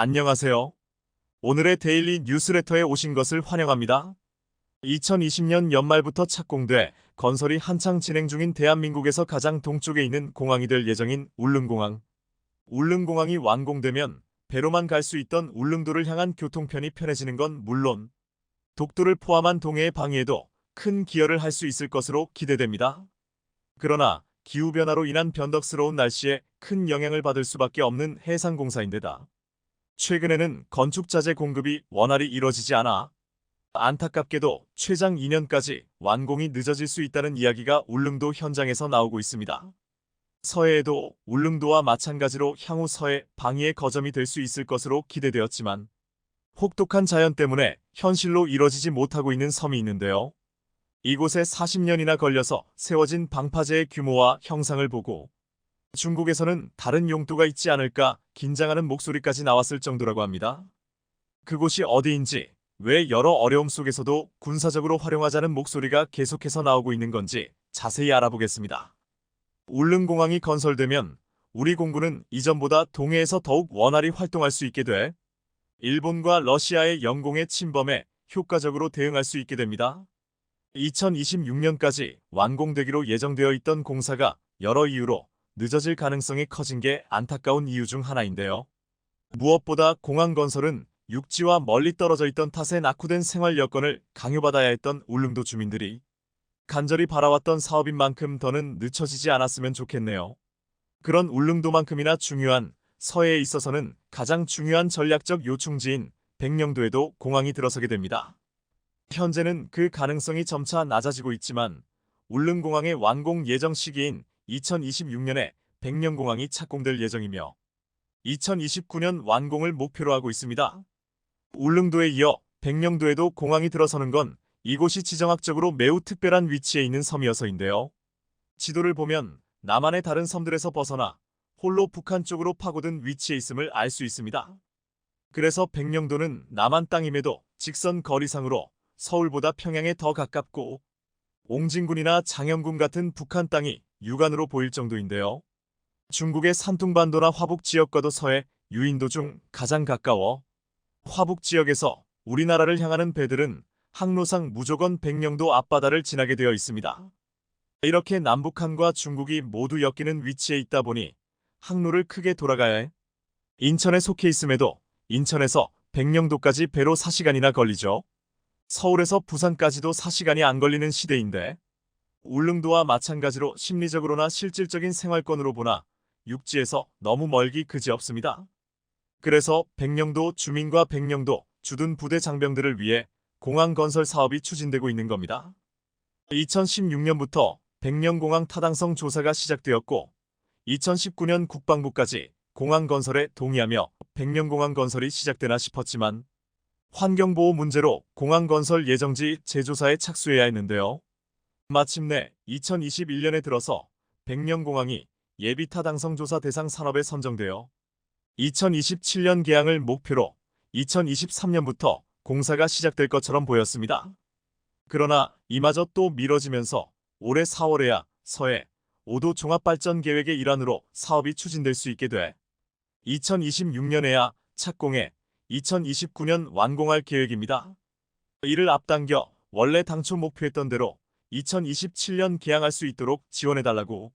안녕하세요. 오늘의 데일리 뉴스레터에 오신 것을 환영합니다. 2020년 연말부터 착공돼 건설이 한창 진행 중인 대한민국에서 가장 동쪽에 있는 공항이 될 예정인 울릉공항. 울릉공항이 완공되면 배로만 갈 수 있던 울릉도를 향한 교통편이 편해지는 건 물론 독도를 포함한 동해의 방위에도 큰 기여를 할 수 있을 것으로 기대됩니다. 그러나 기후변화로 인한 변덕스러운 날씨에 큰 영향을 받을 수밖에 없는 해상공사인데다 최근에는 건축자재 공급이 원활히 이뤄지지 않아 안타깝게도 최장 2년까지 완공이 늦어질 수 있다는 이야기가 울릉도 현장에서 나오고 있습니다. 서해에도 울릉도와 마찬가지로 향후 서해 방위의 거점이 될 수 있을 것으로 기대되었지만 혹독한 자연 때문에 현실로 이뤄지지 못하고 있는 섬이 있는데요. 이곳에 40년이나 걸려서 세워진 방파제의 규모와 형상을 보고 중국에서는 다른 용도가 있지 않을까 긴장하는 목소리까지 나왔을 정도라고 합니다. 그곳이 어디인지, 왜 여러 어려움 속에서도 군사적으로 활용하자는 목소리가 계속해서 나오고 있는 건지 자세히 알아보겠습니다. 울릉공항이 건설되면 우리 공군은 이전보다 동해에서 더욱 원활히 활동할 수 있게 돼 일본과 러시아의 영공의 침범에 효과적으로 대응할 수 있게 됩니다. 2026년까지 완공되기로 예정되어 있던 공사가 여러 이유로 늦어질 가능성이 커진 게 안타까운 이유 중 하나인데요. 무엇보다 공항 건설은 육지와 멀리 떨어져 있던 탓에 낙후된 생활 여건을 강요받아야 했던 울릉도 주민들이 간절히 바라왔던 사업인 만큼 더는 늦춰지지 않았으면 좋겠네요. 그런 울릉도만큼이나 중요한 서해에 있어서는 가장 중요한 전략적 요충지인 백령도에도 공항이 들어서게 됩니다. 현재는 그 가능성이 점차 낮아지고 있지만 울릉공항의 완공 예정 시기인 2026년에 백령공항이 착공될 예정이며 2029년 완공을 목표로 하고 있습니다. 울릉도에 이어 백령도에도 공항이 들어서는 건 이곳이 지정학적으로 매우 특별한 위치에 있는 섬이어서인데요. 지도를 보면 남한의 다른 섬들에서 벗어나 홀로 북한 쪽으로 파고든 위치에 있음을 알 수 있습니다. 그래서 백령도는 남한 땅임에도 직선 거리상으로 서울보다 평양에 더 가깝고 옹진군이나 장영군 같은 북한 땅이 육안으로 보일 정도인데요. 중국의 산둥반도나 화북 지역과도 서해, 유인도 중 가장 가까워 화북 지역에서 우리나라를 향하는 배들은 항로상 무조건 백령도 앞바다를 지나게 되어 있습니다. 이렇게 남북한과 중국이 모두 엮이는 위치에 있다 보니 항로를 크게 돌아가야 해 인천에 속해 있음에도 인천에서 백령도까지 배로 4시간이나 걸리죠. 서울에서 부산까지도 4시간이 안 걸리는 시대인데 울릉도와 마찬가지로 심리적으로나 실질적인 생활권으로 보나 육지에서 너무 멀기 그지없습니다. 그래서 백령도 주민과 백령도 주둔 부대 장병들을 위해 공항 건설 사업이 추진되고 있는 겁니다. 2016년부터 백령공항 타당성 조사가 시작되었고 2019년 국방부까지 공항 건설에 동의하며 백령공항 건설이 시작되나 싶었지만 환경보호 문제로 공항 건설 예정지 재조사에 착수해야 했는데요. 마침내 2021년에 들어서 백령공항이 예비타당성조사 대상 산업에 선정되어 2027년 개항을 목표로 2023년부터 공사가 시작될 것처럼 보였습니다. 그러나 이마저 또 미뤄지면서 올해 4월에야 서해 5도 종합발전계획의 일환으로 사업이 추진될 수 있게 돼 2026년에야 착공해 2029년 완공할 계획입니다. 이를 앞당겨 원래 당초 목표했던 대로 2027년 개항할 수 있도록 지원해달라고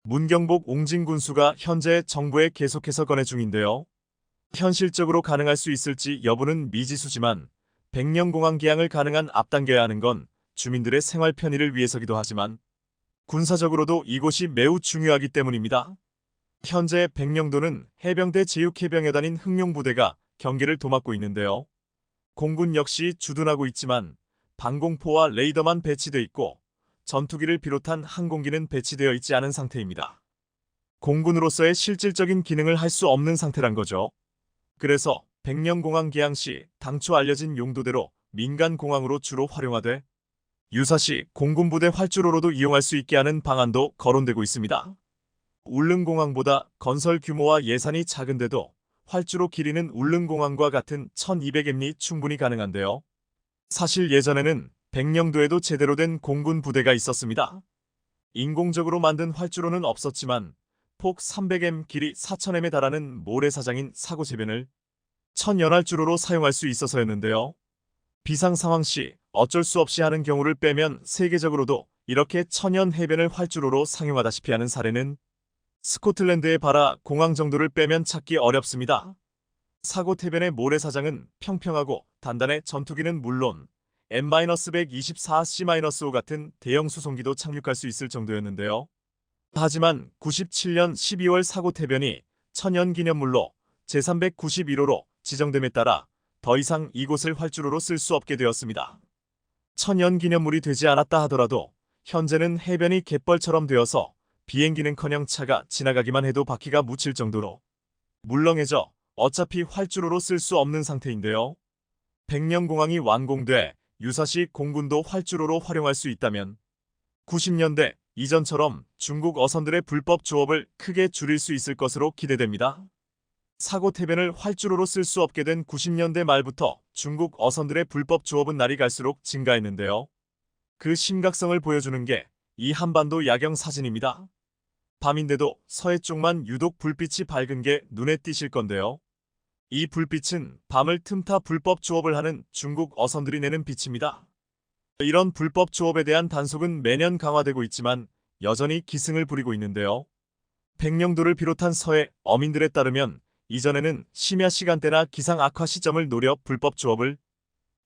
문경복 옹진군수가 현재 정부에 계속해서 건의 중인데요. 현실적으로 가능할 수 있을지 여부는 미지수지만 백령공항 개항을 가능한 앞당겨야 하는 건 주민들의 생활 편의를 위해서기도 하지만 군사적으로도 이곳이 매우 중요하기 때문입니다. 현재 백령도는 해병대 제육해병여단인 흥룡부대가 경계를 도맡고 있는데요. 공군 역시 주둔하고 있지만 방공포와 레이더만 배치돼 있고 전투기를 비롯한 항공기는 배치되어 있지 않은 상태입니다. 공군으로서의 실질적인 기능을 할 수 없는 상태란 거죠. 그래서 백령공항 개항 시 당초 알려진 용도대로 민간공항으로 주로 활용하되 유사시 공군부대 활주로로도 이용할 수 있게 하는 방안도 거론되고 있습니다. 울릉공항보다 건설 규모와 예산이 작은데도 활주로 길이는 울릉공항과 같은 1200m이 충분히 가능한데요. 사실 예전에는 백령도에도 제대로 된 공군 부대가 있었습니다. 인공적으로 만든 활주로는 없었지만 폭 300m, 길이 4000m에 달하는 모래사장인 사고제변을 천연활주로로 사용할 수 있어서였는데요. 비상 상황 시 어쩔 수 없이 하는 경우를 빼면 세계적으로도 이렇게 천연 해변을 활주로로 상용하다시피 하는 사례는 스코틀랜드의 바라 공항 정도를 빼면 찾기 어렵습니다. 사곳 해변의 모래사장은 평평하고 단단해 전투기는 물론 M-124C-5 같은 대형 수송기도 착륙할 수 있을 정도였는데요. 하지만 97년 12월 사곳 해변이 천연기념물로 제391호로 지정됨에 따라 더 이상 이곳을 활주로로 쓸 수 없게 되었습니다. 천연기념물이 되지 않았다 하더라도 현재는 해변이 갯벌처럼 되어서 비행기는커녕 차가 지나가기만 해도 바퀴가 묻힐 정도로 물렁해져 어차피 활주로로 쓸 수 없는 상태인데요. 백령공항이 완공돼 유사시 공군도 활주로로 활용할 수 있다면 90년대 이전처럼 중국 어선들의 불법 조업을 크게 줄일 수 있을 것으로 기대됩니다. 사곳 해변을 활주로로 쓸 수 없게 된 90년대 말부터 중국 어선들의 불법 조업은 날이 갈수록 증가했는데요. 그 심각성을 보여주는 게 이 한반도 야경 사진입니다. 밤인데도 서해 쪽만 유독 불빛이 밝은 게 눈에 띄실 건데요. 이 불빛은 밤을 틈타 불법 조업을 하는 중국 어선들이 내는 빛입니다. 이런 불법 조업에 대한 단속은 매년 강화되고 있지만 여전히 기승을 부리고 있는데요. 백령도를 비롯한 서해 어민들에 따르면 이전에는 심야 시간대나 기상 악화 시점을 노려 불법 조업을,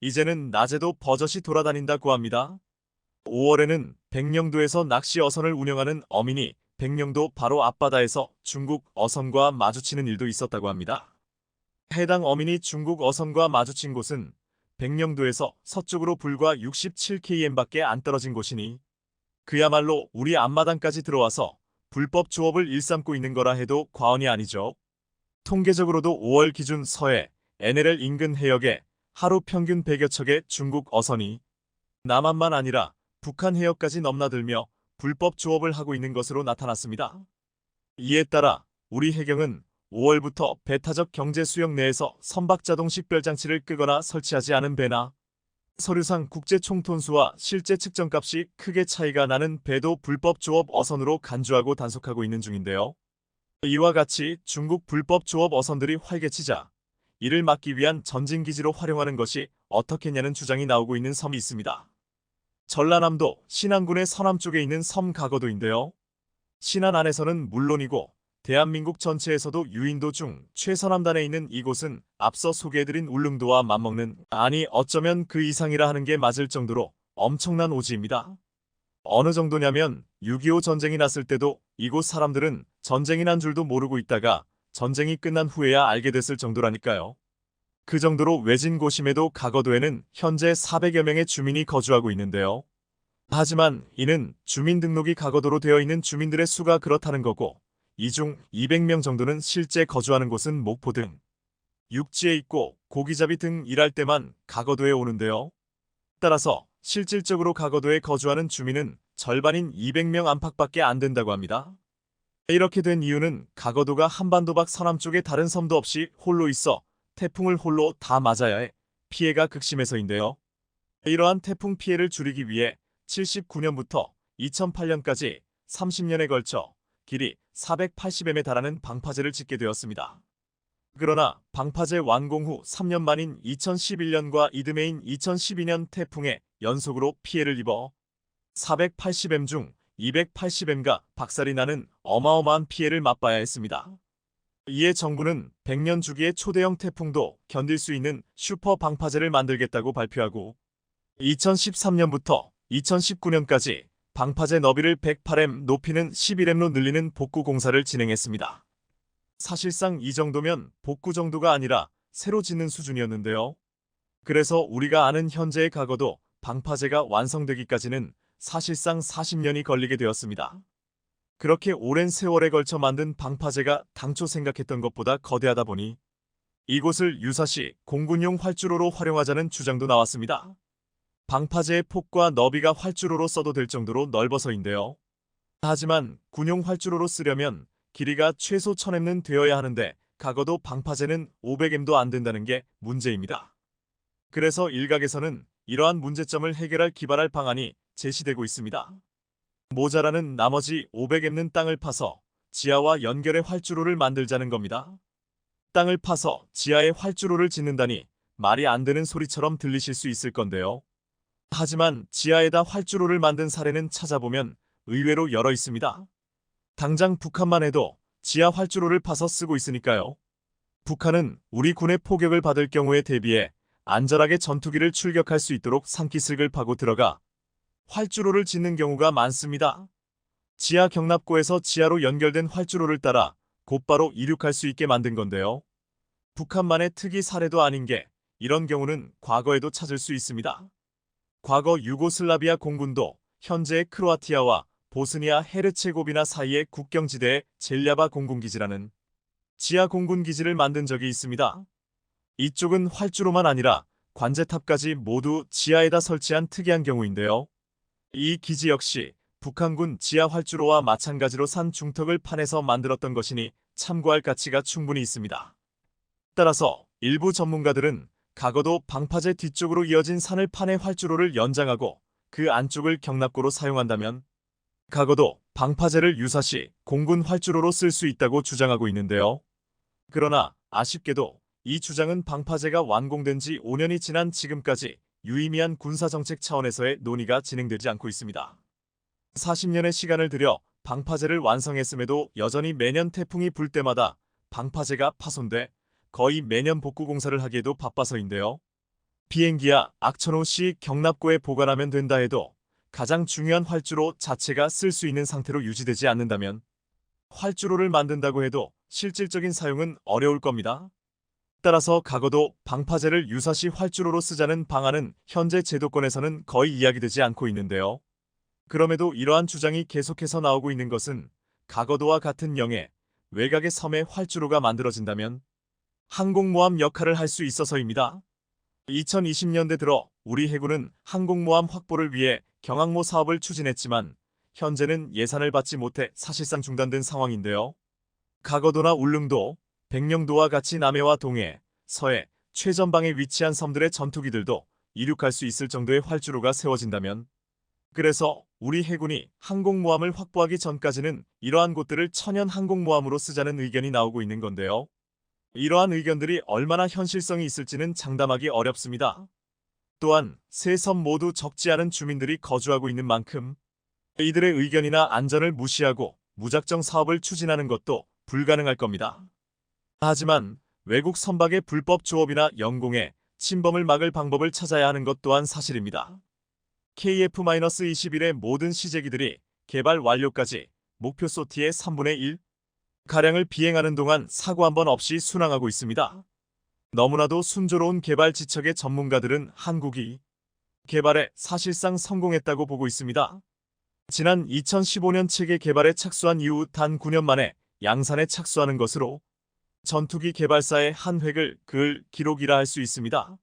이제는 낮에도 버젓이 돌아다닌다고 합니다. 5월에는 백령도에서 낚시 어선을 운영하는 어민이 백령도 바로 앞바다에서 중국 어선과 마주치는 일도 있었다고 합니다. 해당 어민이 중국 어선과 마주친 곳은 백령도에서 서쪽으로 불과 67km밖에 안 떨어진 곳이니 그야말로 우리 앞마당까지 들어와서 불법 조업을 일삼고 있는 거라 해도 과언이 아니죠. 통계적으로도 5월 기준 서해 NLL 인근 해역에 하루 평균 100여 척의 중국 어선이 남한만 아니라 북한 해역까지 넘나들며 불법 조업을 하고 있는 것으로 나타났습니다. 이에 따라 우리 해경은 5월부터 배타적 경제 수역 내에서 선박자동 식별장치를 끄거나 설치하지 않은 배나 서류상 국제 총톤수와 실제 측정값이 크게 차이가 나는 배도 불법 조업 어선으로 간주하고 단속하고 있는 중인데요. 이와 같이 중국 불법 조업 어선들이 활개치자 이를 막기 위한 전진기지로 활용하는 것이 어떻겠냐는 주장이 나오고 있는 섬이 있습니다. 전라남도 신안군의 서남 쪽에 있는 섬 가거도인데요. 신안 안에서는 물론이고 대한민국 전체에서도 유인도 중 최서남단에 있는 이곳은 앞서 소개해드린 울릉도와 맞먹는, 아니 어쩌면 그 이상이라 하는 게 맞을 정도로 엄청난 오지입니다. 어느 정도냐면 6.25 전쟁이 났을 때도 이곳 사람들은 전쟁이 난 줄도 모르고 있다가 전쟁이 끝난 후에야 알게 됐을 정도라니까요. 그 정도로 외진 곳임에도 가거도에는 현재 400여 명의 주민이 거주하고 있는데요. 하지만 이는 주민등록이 가거도로 되어 있는 주민들의 수가 그렇다는 거고, 이 중 200명 정도는 실제 거주하는 곳은 목포 등 육지에 있고 고기잡이 등 일할 때만 가거도에 오는데요. 따라서 실질적으로 가거도에 거주하는 주민은 절반인 200명 안팎밖에 안 된다고 합니다. 이렇게 된 이유는 가거도가 한반도 밖 서남쪽에 다른 섬도 없이 홀로 있어 태풍을 홀로 다 맞아야 해 피해가 극심해서인데요. 이러한 태풍 피해를 줄이기 위해 79년부터 2008년까지 30년에 걸쳐 길이 480m에 달하는 방파제를 짓게 되었습니다. 그러나 방파제 완공 후 3년 만인 2011년과 이듬해인 2012년 태풍에 연속으로 피해를 입어 480m 중 280m가 박살이 나는 어마어마한 피해를 맛봐야 했습니다. 이에 정부는 100년 주기의 초대형 태풍도 견딜 수 있는 슈퍼 방파제를 만들겠다고 발표하고 2013년부터 2019년까지 방파제 너비를 108m, 높이는 11m로 늘리는 복구 공사를 진행했습니다. 사실상 이 정도면 복구 정도가 아니라 새로 짓는 수준이었는데요. 그래서 우리가 아는 현재의 가거도 방파제가 완성되기까지는 사실상 40년이 걸리게 되었습니다. 그렇게 오랜 세월에 걸쳐 만든 방파제가 당초 생각했던 것보다 거대하다 보니 이곳을 유사시 공군용 활주로로 활용하자는 주장도 나왔습니다. 방파제의 폭과 너비가 활주로로 써도 될 정도로 넓어서인데요. 하지만 군용 활주로로 쓰려면 길이가 최소 1000m는 되어야 하는데 가거도 방파제는 500m도 안 된다는 게 문제입니다. 그래서 일각에서는 이러한 문제점을 해결할 기발할 방안이 제시되고 있습니다. 모자라는 나머지 500m는 땅을 파서 지하와 연결의 활주로를 만들자는 겁니다. 땅을 파서 지하에 활주로를 짓는다니 말이 안 되는 소리처럼 들리실 수 있을 건데요. 하지만 지하에다 활주로를 만든 사례는 찾아보면 의외로 여러 있습니다. 당장 북한만 해도 지하 활주로를 파서 쓰고 있으니까요. 북한은 우리 군의 포격을 받을 경우에 대비해 안전하게 전투기를 출격할 수 있도록 산기슭을 파고 들어가 활주로를 짓는 경우가 많습니다. 지하 경납고에서 지하로 연결된 활주로를 따라 곧바로 이륙할 수 있게 만든 건데요. 북한만의 특이 사례도 아닌 게 이런 경우는 과거에도 찾을 수 있습니다. 과거 유고슬라비아 공군도 현재의 크로아티아와 보스니아 헤르체고비나 사이의 국경지대에 젤랴바 공군기지라는 지하 공군기지를 만든 적이 있습니다. 이쪽은 활주로만 아니라 관제탑까지 모두 지하에다 설치한 특이한 경우인데요. 이 기지 역시 북한군 지하 활주로와 마찬가지로 산 중턱을 파내서 만들었던 것이니 참고할 가치가 충분히 있습니다. 따라서 일부 전문가들은 과거도 방파제 뒤쪽으로 이어진 산을 파내 활주로를 연장하고 그 안쪽을 경납고로 사용한다면 과거도 방파제를 유사시 공군 활주로로 쓸 수 있다고 주장하고 있는데요. 그러나 아쉽게도 이 주장은 방파제가 완공된 지 5년이 지난 지금까지 유의미한 군사정책 차원에서의 논의가 진행되지 않고 있습니다. 40년의 시간을 들여 방파제를 완성했음에도 여전히 매년 태풍이 불 때마다 방파제가 파손돼 거의 매년 복구 공사를 하기에도 바빠서인데요. 비행기야 악천후 경납고에 보관하면 된다 해도 가장 중요한 활주로 자체가 쓸 수 있는 상태로 유지되지 않는다면 활주로를 만든다고 해도 실질적인 사용은 어려울 겁니다. 따라서 과거도 방파제를 유사시 활주로로 쓰자는 방안은 현재 제도권에서는 거의 이야기되지 않고 있는데요. 그럼에도 이러한 주장이 계속해서 나오고 있는 것은 과거도와 같은 영의 외곽의 섬에 활주로가 만들어진다면 항공모함 역할을 할 수 있어서입니다. 2020년대 들어 우리 해군은 항공모함 확보를 위해 경항모 사업을 추진했지만 현재는 예산을 받지 못해 사실상 중단된 상황인데요. 가거도나 울릉도, 백령도와 같이 남해와 동해, 서해, 최전방에 위치한 섬들의 전투기들도 이륙할 수 있을 정도의 활주로가 세워진다면 그래서 우리 해군이 항공모함을 확보하기 전까지는 이러한 곳들을 천연 항공모함으로 쓰자는 의견이 나오고 있는 건데요. 이러한 의견들이 얼마나 현실성이 있을지는 장담하기 어렵습니다. 또한 세 섬 모두 적지 않은 주민들이 거주하고 있는 만큼 이들의 의견이나 안전을 무시하고 무작정 사업을 추진하는 것도 불가능할 겁니다. 하지만 외국 선박의 불법 조업이나 영공에 침범을 막을 방법을 찾아야 하는 것 또한 사실입니다. KF-21의 모든 시제기들이 개발 완료까지 목표 소티의 3분의 1 가량을 비행하는 동안 사고 한 번 없이 순항하고 있습니다. 너무나도 순조로운 개발 지척의 전문가들은 한국이 개발에 사실상 성공했다고 보고 있습니다. 지난 2015년 체계 개발에 착수한 이후 단 9년 만에 양산에 착수하는 것으로 전투기 개발사의 한 획을 그을 기록이라 할 수 있습니다.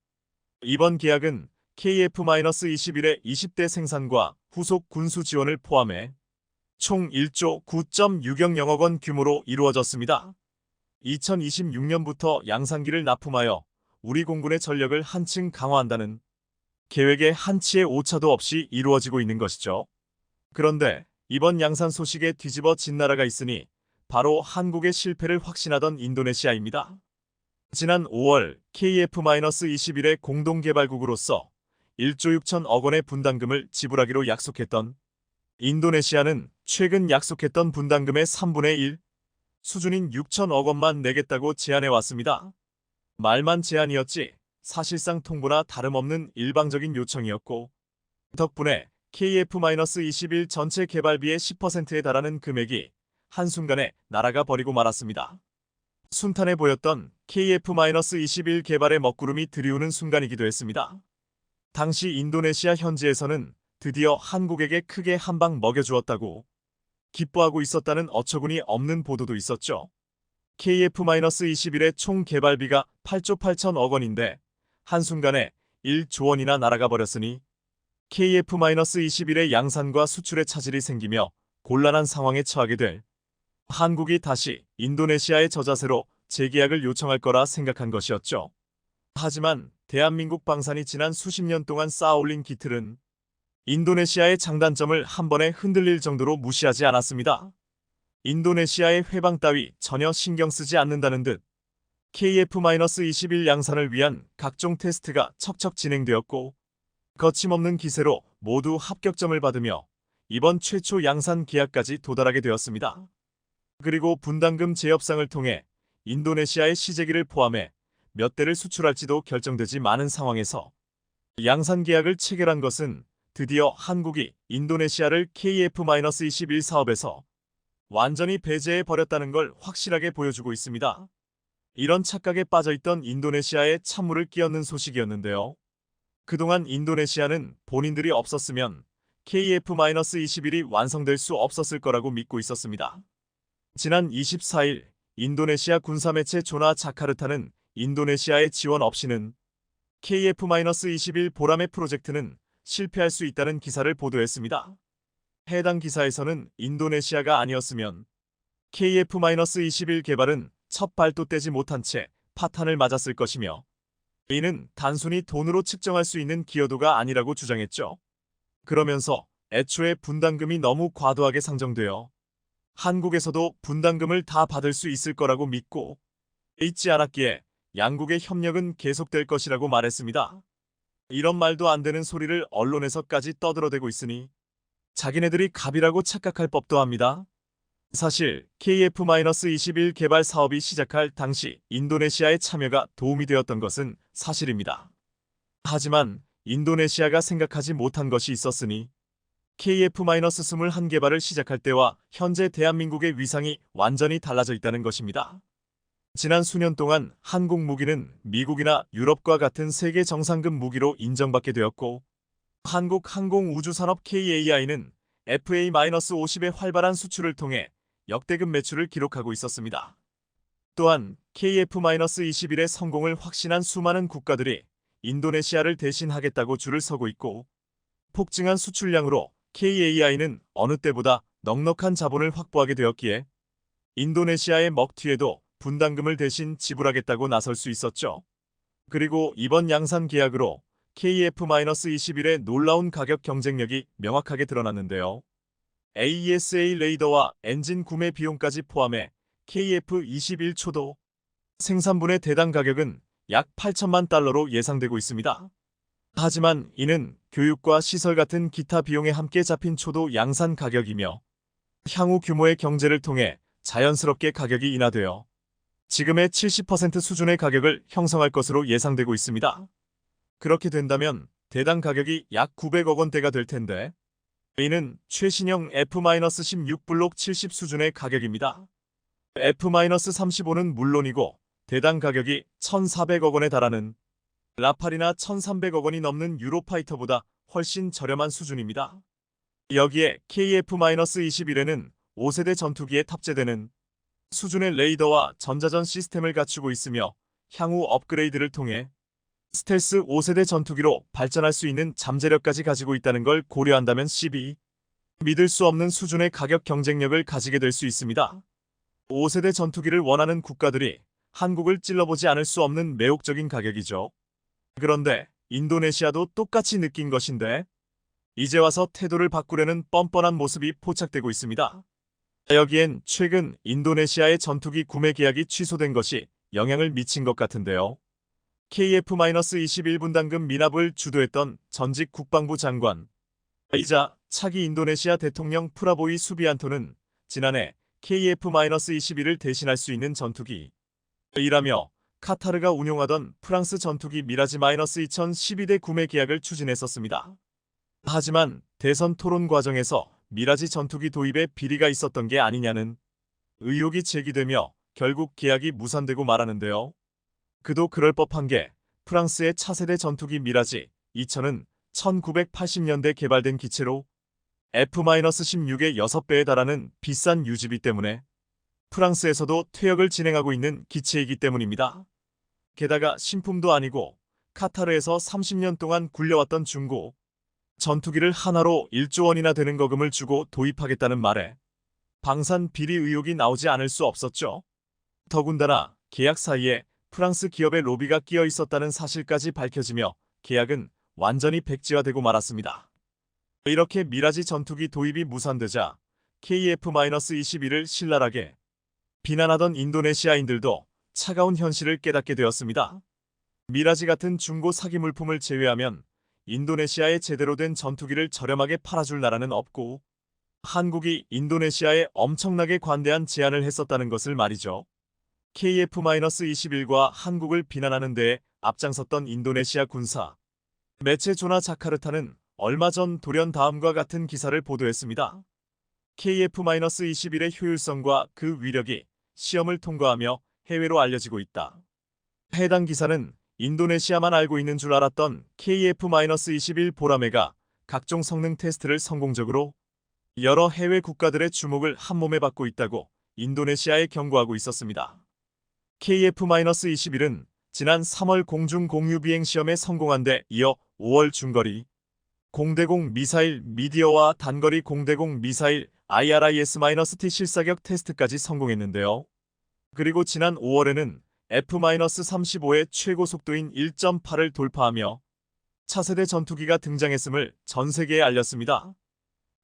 이번 계약은 KF-21의 20대 생산과 후속 군수 지원을 포함해 총 1조 9.6영억 원 규모로 이루어졌습니다. 2026년부터 양산기를 납품하여 우리 공군의 전력을 한층 강화한다는 계획의 한치의 오차도 없이 이루어지고 있는 것이죠. 그런데 이번 양산 소식에 뒤집어진 나라가 있으니 바로 한국의 실패를 확신하던 인도네시아입니다. 지난 5월 KF-21의 공동개발국으로서 1조 6천억 원의 분담금을 지불하기로 약속했던 인도네시아는 최근 약속했던 분담금의 3분의 1 수준인 6천억 원만 내겠다고 제안해왔습니다. 말만 제안이었지 사실상 통보나 다름없는 일방적인 요청이었고 덕분에 KF-21 전체 개발비의 10%에 달하는 금액이 한순간에 날아가 버리고 말았습니다. 순탄해 보였던 KF-21 개발의 먹구름이 들이우는 순간이기도 했습니다. 당시 인도네시아 현지에서는 드디어 한국에게 크게 한 방 먹여주었다고 기뻐하고 있었다는 어처구니 없는 보도도 있었죠. KF-21의 총 개발비가 8조 8천억 원인데 한순간에 1조 원이나 날아가 버렸으니 KF-21의 양산과 수출에 차질이 생기며 곤란한 상황에 처하게 될 한국이 다시 인도네시아의 저자세로 재계약을 요청할 거라 생각한 것이었죠. 하지만 대한민국 방산이 지난 수십 년 동안 쌓아올린 기틀은 인도네시아의 장단점을 한 번에 흔들릴 정도로 무시하지 않았습니다. 인도네시아의 회방 따위 전혀 신경 쓰지 않는다는 듯 KF-21 양산을 위한 각종 테스트가 척척 진행되었고 거침없는 기세로 모두 합격점을 받으며 이번 최초 양산 계약까지 도달하게 되었습니다. 그리고 분담금 재협상을 통해 인도네시아의 시제기를 포함해 몇 대를 수출할지도 결정되지 않은 상황에서 양산 계약을 체결한 것은 드디어 한국이 인도네시아를 KF-21 사업에서 완전히 배제해버렸다는 걸 확실하게 보여주고 있습니다. 이런 착각에 빠져있던 인도네시아에 찬물을 끼얹는 소식이었는데요. 그동안 인도네시아는 본인들이 없었으면 KF-21이 완성될 수 없었을 거라고 믿고 있었습니다. 지난 24일 인도네시아 군사매체 조나 자카르타는 인도네시아의 지원 없이는 KF-21 보라매 프로젝트는 실패할 수 있다는 기사를 보도했습니다. 해당 기사에서는 인도네시아가 아니었으면 KF-21 개발은 첫 발도 떼지 못한 채 파탄을 맞았을 것이며 이는 단순히 돈으로 측정할 수 있는 기여도가 아니라고 주장했죠. 그러면서 애초에 분담금이 너무 과도하게 상정되어 한국에서도 분담금을 다 받을 수 있을 거라고 믿고 있지 않았기에 양국의 협력은 계속될 것이라고 말했습니다. 이런 말도 안 되는 소리를 언론에서까지 떠들어대고 있으니 자기네들이 갑이라고 착각할 법도 합니다. 사실 KF-21 개발 사업이 시작할 당시 인도네시아의 참여가 도움이 되었던 것은 사실입니다. 하지만 인도네시아가 생각하지 못한 것이 있었으니 KF-21 개발을 시작할 때와 현재 대한민국의 위상이 완전히 달라져 있다는 것입니다. 지난 수년 동안 한국 무기는 미국이나 유럽과 같은 세계 정상급 무기로 인정받게 되었고 한국 항공우주산업 KAI는 FA-50의 활발한 수출을 통해 역대급 매출을 기록하고 있었습니다. 또한 KF-21의 성공을 확신한 수많은 국가들이 인도네시아를 대신하겠다고 줄을 서고 있고 폭증한 수출량으로 KAI는 어느 때보다 넉넉한 자본을 확보하게 되었기에 인도네시아의 먹튀에도 분담금을 대신 지불하겠다고 나설 수 있었죠. 그리고 이번 양산 계약으로 KF-21의 놀라운 가격 경쟁력이 명확하게 드러났는데요. AESA 레이더와 엔진 구매 비용까지 포함해 KF-21초도 생산분의 대당 가격은 약 8천만 달러로 예상되고 있습니다. 하지만 이는 교육과 시설 같은 기타 비용에 함께 잡힌 초도 양산 가격이며 향후 규모의 경제를 통해 자연스럽게 가격이 인하되어 지금의 70% 수준의 가격을 형성할 것으로 예상되고 있습니다. 그렇게 된다면 대당 가격이 약 900억 원대가 될 텐데 이는 최신형 F-16 블록 70 수준의 가격입니다. F-35는 물론이고 대당 가격이 1,400억 원에 달하는 라팔이나 1,300억 원이 넘는 유로파이터보다 훨씬 저렴한 수준입니다. 여기에 KF-21에는 5세대 전투기에 탑재되는 수준의 레이더와 전자전 시스템을 갖추고 있으며 향후 업그레이드를 통해 스텔스 5세대 전투기로 발전할 수 있는 잠재력까지 가지고 있다는 걸 고려한다면 믿을 수 없는 수준의 가격 경쟁력을 가지게 될 수 있습니다. 5세대 전투기를 원하는 국가들이 한국을 찔러보지 않을 수 없는 매혹적인 가격이죠. 그런데 인도네시아도 똑같이 느낀 것인데 이제 와서 태도를 바꾸려는 뻔뻔한 모습이 포착되고 있습니다. 여기엔 최근 인도네시아의 전투기 구매 계약이 취소된 것이 영향을 미친 것 같은데요. KF-21 분담금 미납을 주도했던 전직 국방부 장관 이자 차기 인도네시아 대통령 프라보이 수비안토는 지난해 KF-21을 대신할 수 있는 전투기 이라며 카타르가 운용하던 프랑스 전투기 미라지-2012대 구매 계약을 추진했었습니다. 하지만 대선 토론 과정에서 미라지 전투기 도입에 비리가 있었던 게 아니냐는 의혹이 제기되며 결국 계약이 무산되고 말았는데요. 그도 그럴 법한 게 프랑스의 차세대 전투기 미라지 2000은 1980년대 개발된 기체로 F-16의 6배에 달하는 비싼 유지비 때문에 프랑스에서도 퇴역을 진행하고 있는 기체이기 때문입니다. 게다가 신품도 아니고 카타르에서 30년 동안 굴려왔던 중고 전투기를 하나로 1조 원이나 되는 거금을 주고 도입하겠다는 말에 방산 비리 의혹이 나오지 않을 수 없었죠. 더군다나 계약 사이에 프랑스 기업의 로비가 끼어 있었다는 사실까지 밝혀지며 계약은 완전히 백지화되고 말았습니다. 이렇게 미라지 전투기 도입이 무산되자 KF-21을 신랄하게 비난하던 인도네시아인들도 차가운 현실을 깨닫게 되었습니다. 미라지 같은 중고 사기 물품을 제외하면 인도네시아에 제대로 된 전투기를 저렴하게 팔아줄 나라는 없고 한국이 인도네시아에 엄청나게 관대한 제안을 했었다는 것을 말이죠. KF-21과 한국을 비난하는 데에 앞장섰던 인도네시아 군사 매체 조나 자카르타는 얼마 전 돌연 다음과 같은 기사를 보도했습니다. KF-21의 효율성과 그 위력이 시험을 통과하며 해외로 알려지고 있다. 해당 기사는 인도네시아만 알고 있는 줄 알았던 KF-21 보라매가 각종 성능 테스트를 성공적으로 여러 해외 국가들의 주목을 한몸에 받고 있다고 인도네시아에 경고하고 있었습니다. KF-21은 지난 3월 공중 공유 비행 시험에 성공한 데 이어 5월 중거리 공대공 미사일 미디어와 단거리 공대공 미사일 IRIS-T 실사격 테스트까지 성공했는데요. 그리고 지난 5월에는 F-35의 최고 속도인 1.8을 돌파하며 차세대 전투기가 등장했음을 전 세계에 알렸습니다.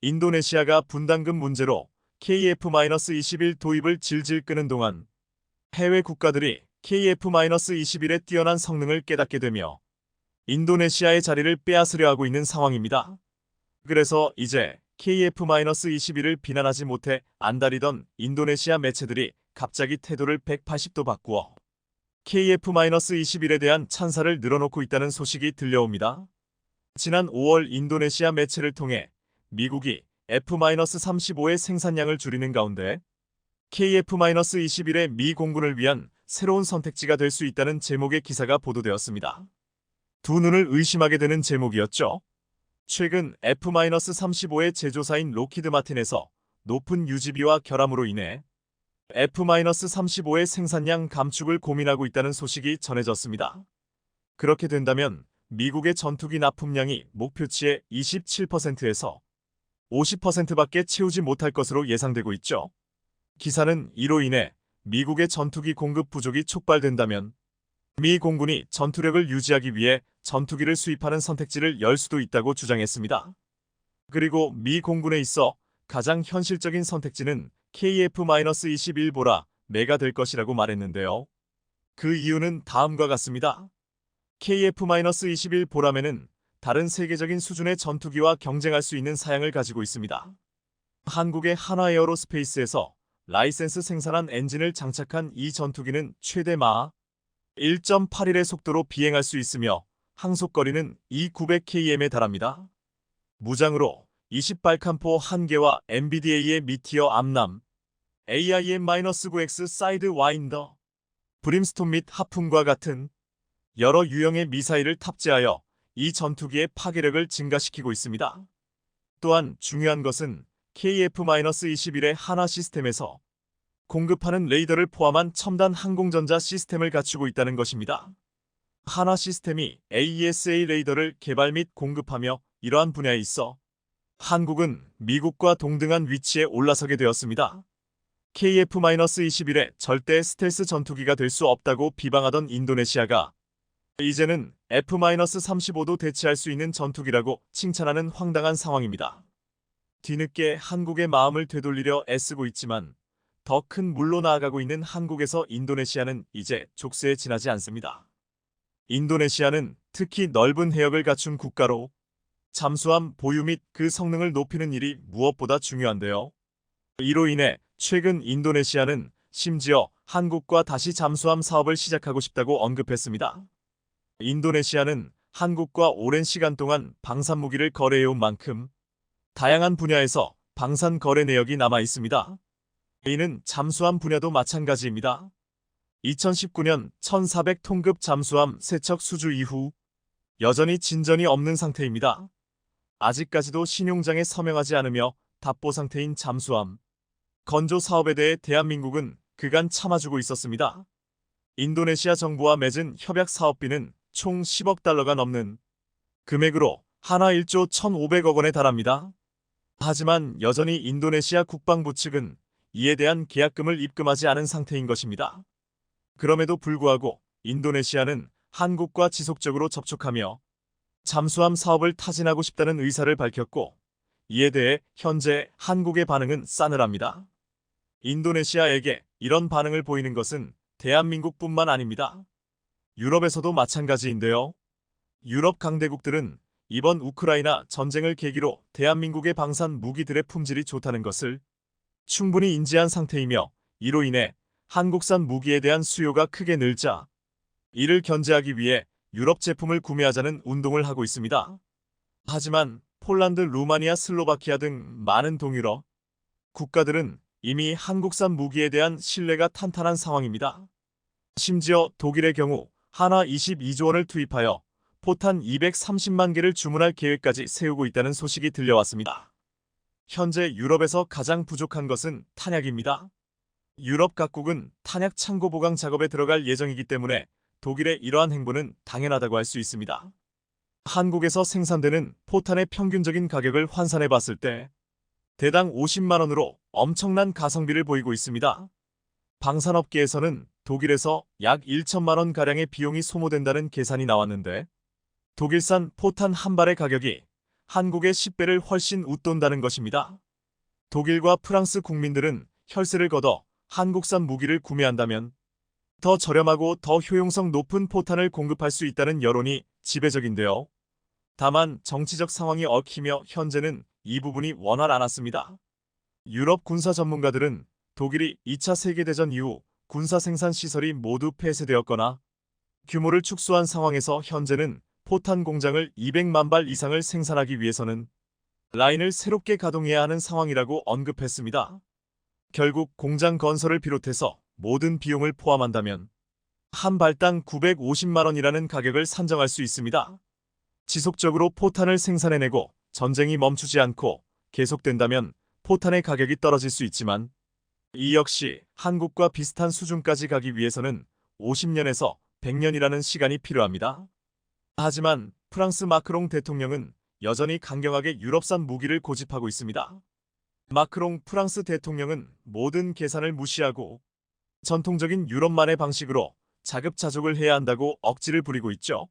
인도네시아가 분담금 문제로 KF-21 도입을 질질 끄는 동안 해외 국가들이 KF-21의 뛰어난 성능을 깨닫게 되며 인도네시아의 자리를 빼앗으려 하고 있는 상황입니다. 그래서 이제 KF-21을 비난하지 못해 안달이던 인도네시아 매체들이 갑자기 태도를 180도 바꾸어 KF-21에 대한 찬사를 늘어놓고 있다는 소식이 들려옵니다. 지난 5월 인도네시아 매체를 통해 미국이 F-35의 생산량을 줄이는 가운데 KF-21의 미 공군을 위한 새로운 선택지가 될 수 있다는 제목의 기사가 보도되었습니다. 두 눈을 의심하게 되는 제목이었죠. 최근 F-35의 제조사인 로키드 마틴에서 높은 유지비와 결함으로 인해 F-35의 생산량 감축을 고민하고 있다는 소식이 전해졌습니다. 그렇게 된다면 미국의 전투기 납품량이 목표치의 27%에서 50%밖에 채우지 못할 것으로 예상되고 있죠. 기사는 이로 인해 미국의 전투기 공급 부족이 촉발된다면 미 공군이 전투력을 유지하기 위해 전투기를 수입하는 선택지를 열 수도 있다고 주장했습니다. 그리고 미 공군에 있어 가장 현실적인 선택지는 KF-21보라 매가 될 것이라고 말했는데요. 그 이유는 다음과 같습니다. KF-21 보라매는 다른 세계적인 수준의 전투기와 경쟁할 수 있는 사양을 가지고 있습니다. 한국의 한화에어로스페이스에서 라이센스 생산한 엔진을 장착한 이 전투기는 최대 마하 1.81의 속도로 비행할 수 있으며 항속거리는 2900km에 달합니다. 무장으로 20발칸포 1개와 MBDA의 미티어 암람, AIM-9X 사이드 와인더, 브림스톤 및 하품과 같은 여러 유형의 미사일을 탑재하여 이 전투기의 파괴력을 증가시키고 있습니다. 또한 중요한 것은 KF-21의 한화 시스템에서 공급하는 레이더를 포함한 첨단 항공전자 시스템을 갖추고 있다는 것입니다. 한화 시스템이 AESA 레이더를 개발 및 공급하며 이러한 분야에 있어 한국은 미국과 동등한 위치에 올라서게 되었습니다. KF-21의 절대 스텔스 전투기가 될 수 없다고 비방하던 인도네시아가 이제는 F-35도 대체할 수 있는 전투기라고 칭찬하는 황당한 상황입니다. 뒤늦게 한국의 마음을 되돌리려 애쓰고 있지만 더 큰 물로 나아가고 있는 한국에서 인도네시아는 이제 족쇄에 지나지 않습니다. 인도네시아는 특히 넓은 해역을 갖춘 국가로 잠수함 보유 및 그 성능을 높이는 일이 무엇보다 중요한데요. 이로 인해 최근 인도네시아는 심지어 한국과 다시 잠수함 사업을 시작하고 싶다고 언급했습니다. 인도네시아는 한국과 오랜 시간 동안 방산무기를 거래해온 만큼 다양한 분야에서 방산 거래 내역이 남아 있습니다. 이는 잠수함 분야도 마찬가지입니다. 2019년 1400톤급 잠수함 세척 수주 이후 여전히 진전이 없는 상태입니다. 아직까지도 신용장에 서명하지 않으며 답보 상태인 잠수함 건조 사업에 대해 대한민국은 그간 참아주고 있었습니다. 인도네시아 정부와 맺은 협약 사업비는 총 10억 달러가 넘는 금액으로 한화 1조 1,500억 원에 달합니다. 하지만 여전히 인도네시아 국방부 측은 이에 대한 계약금을 입금하지 않은 상태인 것입니다. 그럼에도 불구하고 인도네시아는 한국과 지속적으로 접촉하며 잠수함 사업을 타진하고 싶다는 의사를 밝혔고 이에 대해 현재 한국의 반응은 싸늘합니다. 인도네시아에게 이런 반응을 보이는 것은 대한민국뿐만 아닙니다. 유럽에서도 마찬가지인데요. 유럽 강대국들은 이번 우크라이나 전쟁을 계기로 대한민국의 방산 무기들의 품질이 좋다는 것을 충분히 인지한 상태이며, 이로 인해 한국산 무기에 대한 수요가 크게 늘자 이를 견제하기 위해 유럽 제품을 구매하자는 운동을 하고 있습니다. 하지만 폴란드, 루마니아, 슬로바키아 등 많은 동유럽 국가들은 이미 한국산 무기에 대한 신뢰가 탄탄한 상황입니다. 심지어 독일의 경우 한화 22조 원을 투입하여 포탄 230만 개를 주문할 계획까지 세우고 있다는 소식이 들려왔습니다. 현재 유럽에서 가장 부족한 것은 탄약입니다. 유럽 각국은 탄약 창고 보강 작업에 들어갈 예정이기 때문에 독일의 이러한 행보는 당연하다고 할 수 있습니다. 한국에서 생산되는 포탄의 평균적인 가격을 환산해 봤을 때 대당 50만 원으로 엄청난 가성비를 보이고 있습니다. 방산업계에서는 독일에서 약 1천만 원 가량의 비용이 소모된다는 계산이 나왔는데, 독일산 포탄 한 발의 가격이 한국의 10배를 훨씬 웃돈다는 것입니다. 독일과 프랑스 국민들은 혈세를 걷어 한국산 무기를 구매한다면 더 저렴하고 더 효용성 높은 포탄을 공급할 수 있다는 여론이 지배적인데요. 다만 정치적 상황이 얽히며 현재는 이 부분이 원활 않았습니다. 유럽 군사 전문가들은 독일이 2차 세계대전 이후 군사 생산 시설이 모두 폐쇄되었거나 규모를 축소한 상황에서 현재는 포탄 공장을 200만 발 이상을 생산하기 위해서는 라인을 새롭게 가동해야 하는 상황이라고 언급했습니다. 결국 공장 건설을 비롯해서 모든 비용을 포함한다면 한 발당 950만 원이라는 가격을 산정할 수 있습니다. 지속적으로 포탄을 생산해내고 전쟁이 멈추지 않고 계속된다면 포탄의 가격이 떨어질 수 있지만, 이 역시 한국과 비슷한 수준까지 가기 위해서는 50년에서 100년이라는 시간이 필요합니다. 하지만 프랑스 마크롱 대통령은 여전히 강경하게 유럽산 무기를 고집하고 있습니다. 마크롱 프랑스 대통령은 모든 계산을 무시하고 전통적인 유럽만의 방식으로 자급자족을 해야 한다고 억지를 부리고 있죠.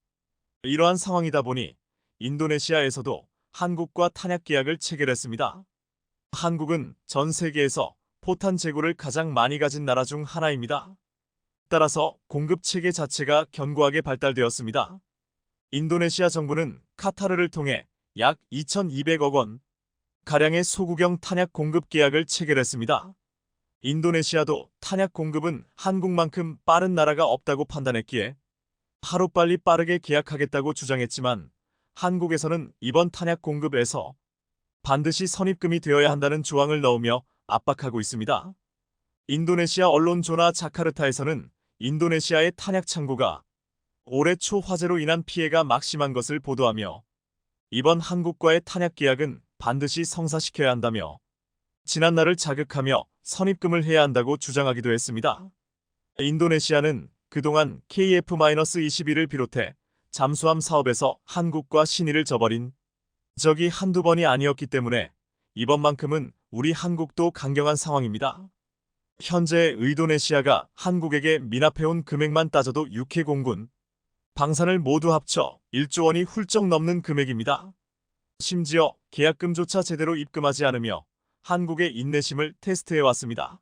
이러한 상황이다 보니 인도네시아에서도 한국과 탄약 계약을 체결했습니다. 한국은 전 세계에서 포탄 재고를 가장 많이 가진 나라 중 하나입니다. 따라서 공급 체계 자체가 견고하게 발달되었습니다. 인도네시아 정부는 카타르를 통해 약 2,200억 원 가량의 소구경 탄약 공급 계약을 체결했습니다. 인도네시아도 탄약 공급은 한국만큼 빠른 나라가 없다고 판단했기에 하루빨리 빠르게 계약하겠다고 주장했지만, 한국에서는 이번 탄약 공급에서 반드시 선입금이 되어야 한다는 조항을 넣으며 압박하고 있습니다. 인도네시아 언론 조나 자카르타에서는 인도네시아의 탄약 창고가 올해 초 화재로 인한 피해가 막심한 것을 보도하며, 이번 한국과의 탄약 계약은 반드시 성사시켜야 한다며 지난날을 자극하며 선입금을 해야 한다고 주장하기도 했습니다. 인도네시아는 그동안 KF-21을 비롯해 잠수함 사업에서 한국과 신의를 저버린 적이 한두 번이 아니었기 때문에 이번만큼은 우리 한국도 강경한 상황입니다. 현재 인도네시아가 한국에게 미납해온 금액만 따져도 6회 공군, 방산을 모두 합쳐 1조 원이 훌쩍 넘는 금액입니다. 심지어 계약금조차 제대로 입금하지 않으며 한국의 인내심을 테스트해왔습니다.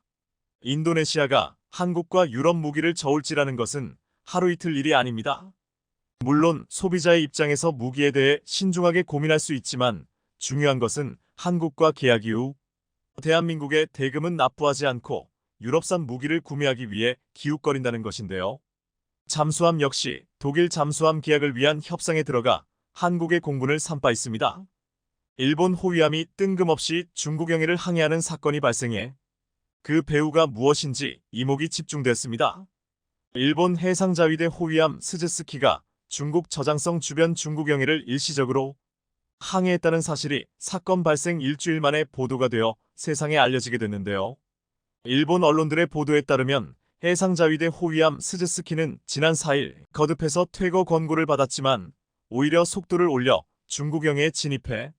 인도네시아가 한국과 유럽 무기를 저울질하는 것은 하루 이틀 일이 아닙니다. 물론 소비자의 입장에서 무기에 대해 신중하게 고민할 수 있지만, 중요한 것은 한국과 계약 이후 대한민국의 대금은 납부하지 않고 유럽산 무기를 구매하기 위해 기웃거린다는 것인데요. 잠수함 역시 독일 잠수함 계약을 위한 협상에 들어가 한국의 공분을 삼바 있습니다. 일본 호위함이 뜬금없이 중국영해를 항해하는 사건이 발생해 그 배후가 무엇인지 이목이 집중됐습니다. 일본 해상자위대 호위함 스즈스키가 중국 저장성 주변 중국영해를 일시적으로 항해했다는 사실이 사건 발생 일주일 만에 보도가 되어 세상에 알려지게 됐는데요. 일본 언론들의 보도에 따르면 해상자위대 호위함 스즈스키는 지난 4일 거듭해서 퇴거 권고를 받았지만 오히려 속도를 올려 중국영해에 진입해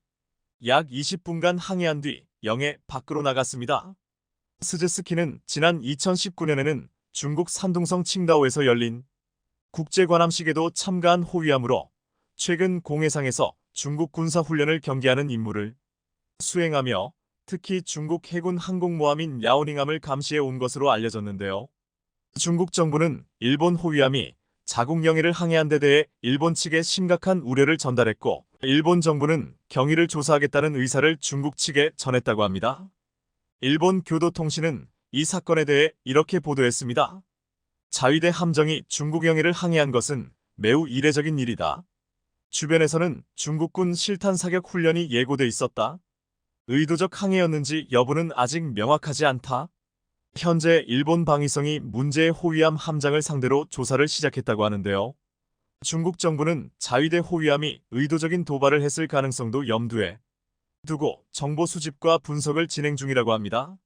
약 20분간 항해한 뒤 영해 밖으로 나갔습니다. 스즈스키는 지난 2019년에는 중국 산둥성 칭다오에서 열린 국제관함식에도 참가한 호위함으로 최근 공해상에서 중국 군사훈련을 경계하는 임무를 수행하며 특히 중국 해군 항공모함인 랴오닝함을 감시해 온 것으로 알려졌는데요. 중국 정부는 일본 호위함이 자국 영해를 항해한 데 대해 일본 측에 심각한 우려를 전달했고, 일본 정부는 경위를 조사하겠다는 의사를 중국 측에 전했다고 합니다. 일본 교도통신은 이 사건에 대해 이렇게 보도했습니다. 자위대 함정이 중국 영해를 항해한 것은 매우 이례적인 일이다. 주변에서는 중국군 실탄 사격 훈련이 예고돼 있었다. 의도적 항해였는지 여부는 아직 명확하지 않다. 현재 일본 방위성이 문제의 호위함 함장을 상대로 조사를 시작했다고 하는데요. 중국 정부는 자위대 호위함이 의도적인 도발을 했을 가능성도 염두에 두고 정보 수집과 분석을 진행 중이라고 합니다.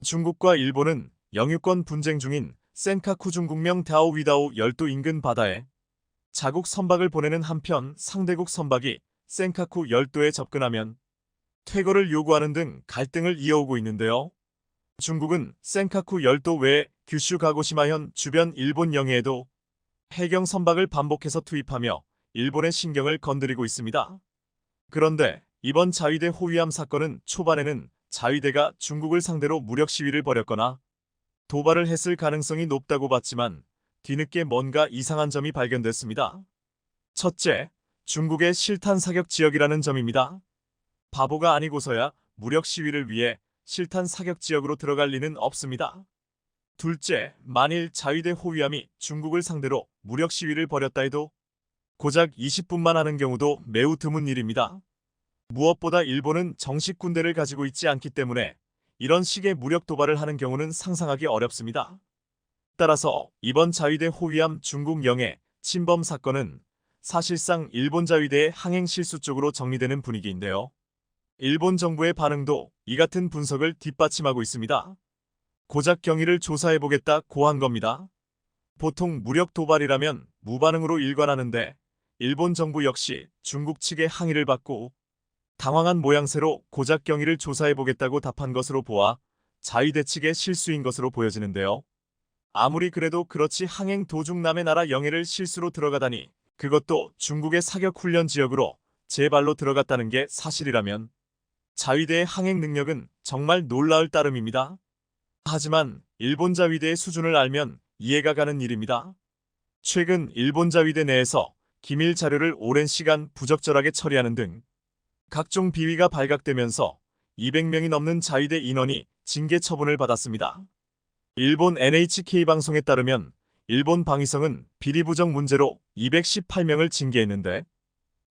중국과 일본은 영유권 분쟁 중인 센카쿠 중국명 다오위다오 열도 인근 바다에 자국 선박을 보내는 한편 상대국 선박이 센카쿠 열도에 접근하면 퇴거를 요구하는 등 갈등을 이어오고 있는데요. 중국은 센카쿠 열도 외 규슈 가고시마현 주변 일본 영해에도 해경 선박을 반복해서 투입하며 일본의 신경을 건드리고 있습니다. 그런데 이번 자위대 호위함 사건은 초반에는 자위대가 중국을 상대로 무력 시위를 벌였거나 도발을 했을 가능성이 높다고 봤지만 뒤늦게 뭔가 이상한 점이 발견됐습니다. 첫째, 중국의 실탄 사격 지역이라는 점입니다. 바보가 아니고서야 무력 시위를 위해 실탄 사격 지역으로 들어갈 리는 없습니다. 둘째, 만일 자위대 호위함이 중국을 상대로 무력 시위를 벌였다 해도 고작 20분만 하는 경우도 매우 드문 일입니다. 무엇보다 일본은 정식 군대를 가지고 있지 않기 때문에 이런 식의 무력 도발을 하는 경우는 상상하기 어렵습니다. 따라서 이번 자위대 호위함 중국 영해 침범 사건은 사실상 일본 자위대의 항행 실수 쪽으로 정리되는 분위기인데요. 일본 정부의 반응도 이 같은 분석을 뒷받침하고 있습니다. 고작 경위를 조사해보겠다고 한 겁니다. 보통 무력 도발이라면 무반응으로 일관하는데 일본 정부 역시 중국 측의 항의를 받고 당황한 모양새로 고작 경위를 조사해보겠다고 답한 것으로 보아 자위대 측의 실수인 것으로 보여지는데요. 아무리 그래도 그렇지 항행 도중 남의 나라 영해를 실수로 들어가다니, 그것도 중국의 사격훈련 지역으로 제 발로 들어갔다는 게 사실이라면 자위대의 항행 능력은 정말 놀라울 따름입니다. 하지만 일본 자위대의 수준을 알면 이해가 가는 일입니다. 최근 일본 자위대 내에서 기밀 자료를 오랜 시간 부적절하게 처리하는 등 각종 비위가 발각되면서 200명이 넘는 자위대 인원이 징계 처분을 받았습니다. 일본 NHK 방송에 따르면 일본 방위성은 비리 부정 문제로 218명을 징계했는데,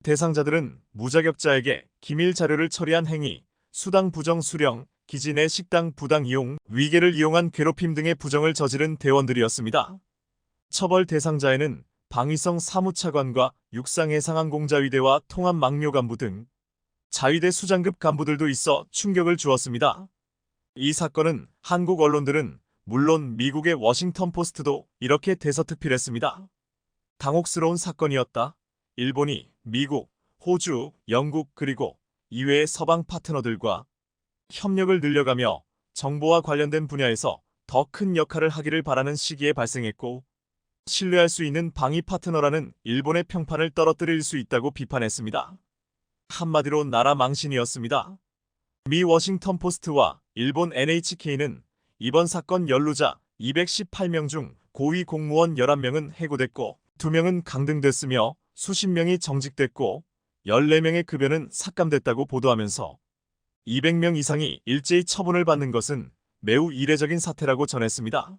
대상자들은 무자격자에게 기밀 자료를 처리한 행위, 수당 부정 수령, 기지 내 식당 부당 이용, 위계를 이용한 괴롭힘 등의 부정을 저지른 대원들이었습니다. 처벌 대상자에는 방위성 사무차관과 육상해상항공자위대와 통합망료 간부 등 자위대 수장급 간부들도 있어 충격을 주었습니다. 이 사건은 한국 언론들은 물론 미국의 워싱턴 포스트도 이렇게 대서특필했습니다. 당혹스러운 사건이었다. 일본이 미국, 호주, 영국 그리고 이외의 서방 파트너들과 협력을 늘려가며 정보와 관련된 분야에서 더 큰 역할을 하기를 바라는 시기에 발생했고, 신뢰할 수 있는 방위 파트너라는 일본의 평판을 떨어뜨릴 수 있다고 비판했습니다. 한마디로 나라 망신이었습니다. 미 워싱턴 포스트와 일본 NHK는 이번 사건 연루자 218명 중 고위 공무원 11명은 해고됐고 2명은 강등됐으며 수십 명이 정직됐고 14명의 급여는 삭감됐다고 보도하면서 200명 이상이 일제히 처분을 받는 것은 매우 이례적인 사태라고 전했습니다.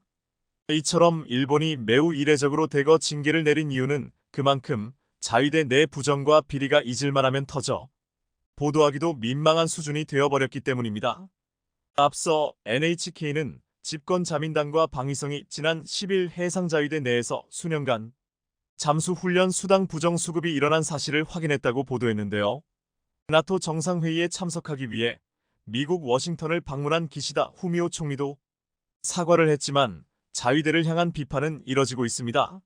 이처럼 일본이 매우 이례적으로 대거 징계를 내린 이유는 그만큼 자위대 내 부정과 비리가 잊을만하면 터져 보도하기도 민망한 수준이 되어버렸기 때문입니다. 앞서 NHK는 집권 자민당과 방위성이 지난 10일 해상자위대 내에서 수년간 잠수훈련 수당 부정 수급이 일어난 사실을 확인했다고 보도했는데요. 나토 정상회의에 참석하기 위해 미국 워싱턴을 방문한 기시다 후미오 총리도 사과를 했지만 자위대를 향한 비판은 이뤄지고 있습니다.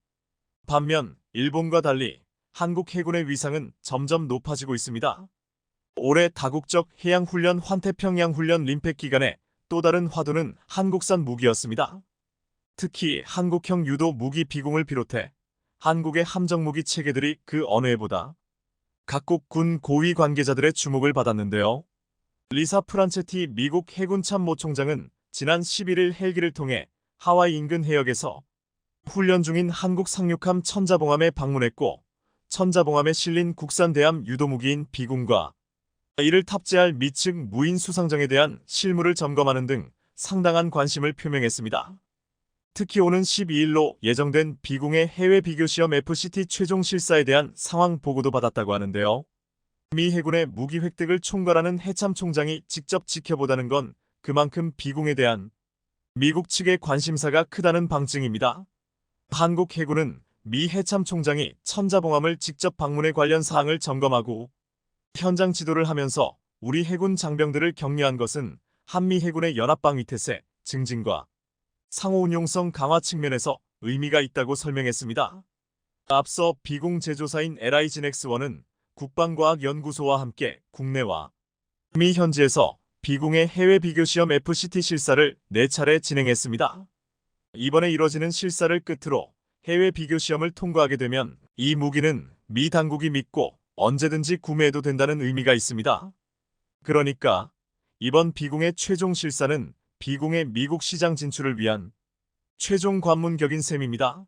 반면 일본과 달리 한국 해군의 위상은 점점 높아지고 있습니다. 올해 다국적 해양훈련 환태평양훈련 림팩 기간에 또 다른 화두는 한국산 무기였습니다. 특히 한국형 유도 무기 비공을 비롯해 한국의 함정무기 체계들이 그 어느 해보다 각국 군 고위 관계자들의 주목을 받았는데요. 리사 프란체티 미국 해군 참모총장은 지난 11일 헬기를 통해 하와이 인근 해역에서 훈련 중인 한국 상륙함 천자봉함에 방문했고, 천자봉함에 실린 국산 대함 유도무기인 비궁과 이를 탑재할 미측 무인 수상정에 대한 실물을 점검하는 등 상당한 관심을 표명했습니다. 특히 오는 12일로 예정된 비궁의 해외 비교시험 FCT 최종 실사에 대한 상황 보고도 받았다고 하는데요. 미 해군의 무기 획득을 총괄하는 해참 총장이 직접 지켜보다는 건 그만큼 비궁에 대한 미국 측의 관심사가 크다는 방증입니다. 한국 해군은 미 해참 총장이 천자봉함을 직접 방문해 관련 사항을 점검하고 현장 지도를 하면서 우리 해군 장병들을 격려한 것은 한미 해군의 연합방위 태세 증진과 상호 운용성 강화 측면에서 의미가 있다고 설명했습니다. 앞서 비궁 제조사인 LIGNX1은 국방과학연구소와 함께 국내와 미 현지에서 비궁의 해외 비교시험 FCT 실사를 4차례 진행했습니다. 이번에 이뤄지는 실사를 끝으로 해외 비교시험을 통과하게 되면 이 무기는 미 당국이 믿고 언제든지 구매해도 된다는 의미가 있습니다. 그러니까 이번 비궁의 최종 실사는 비궁의 미국 시장 진출을 위한 최종 관문격인 셈입니다.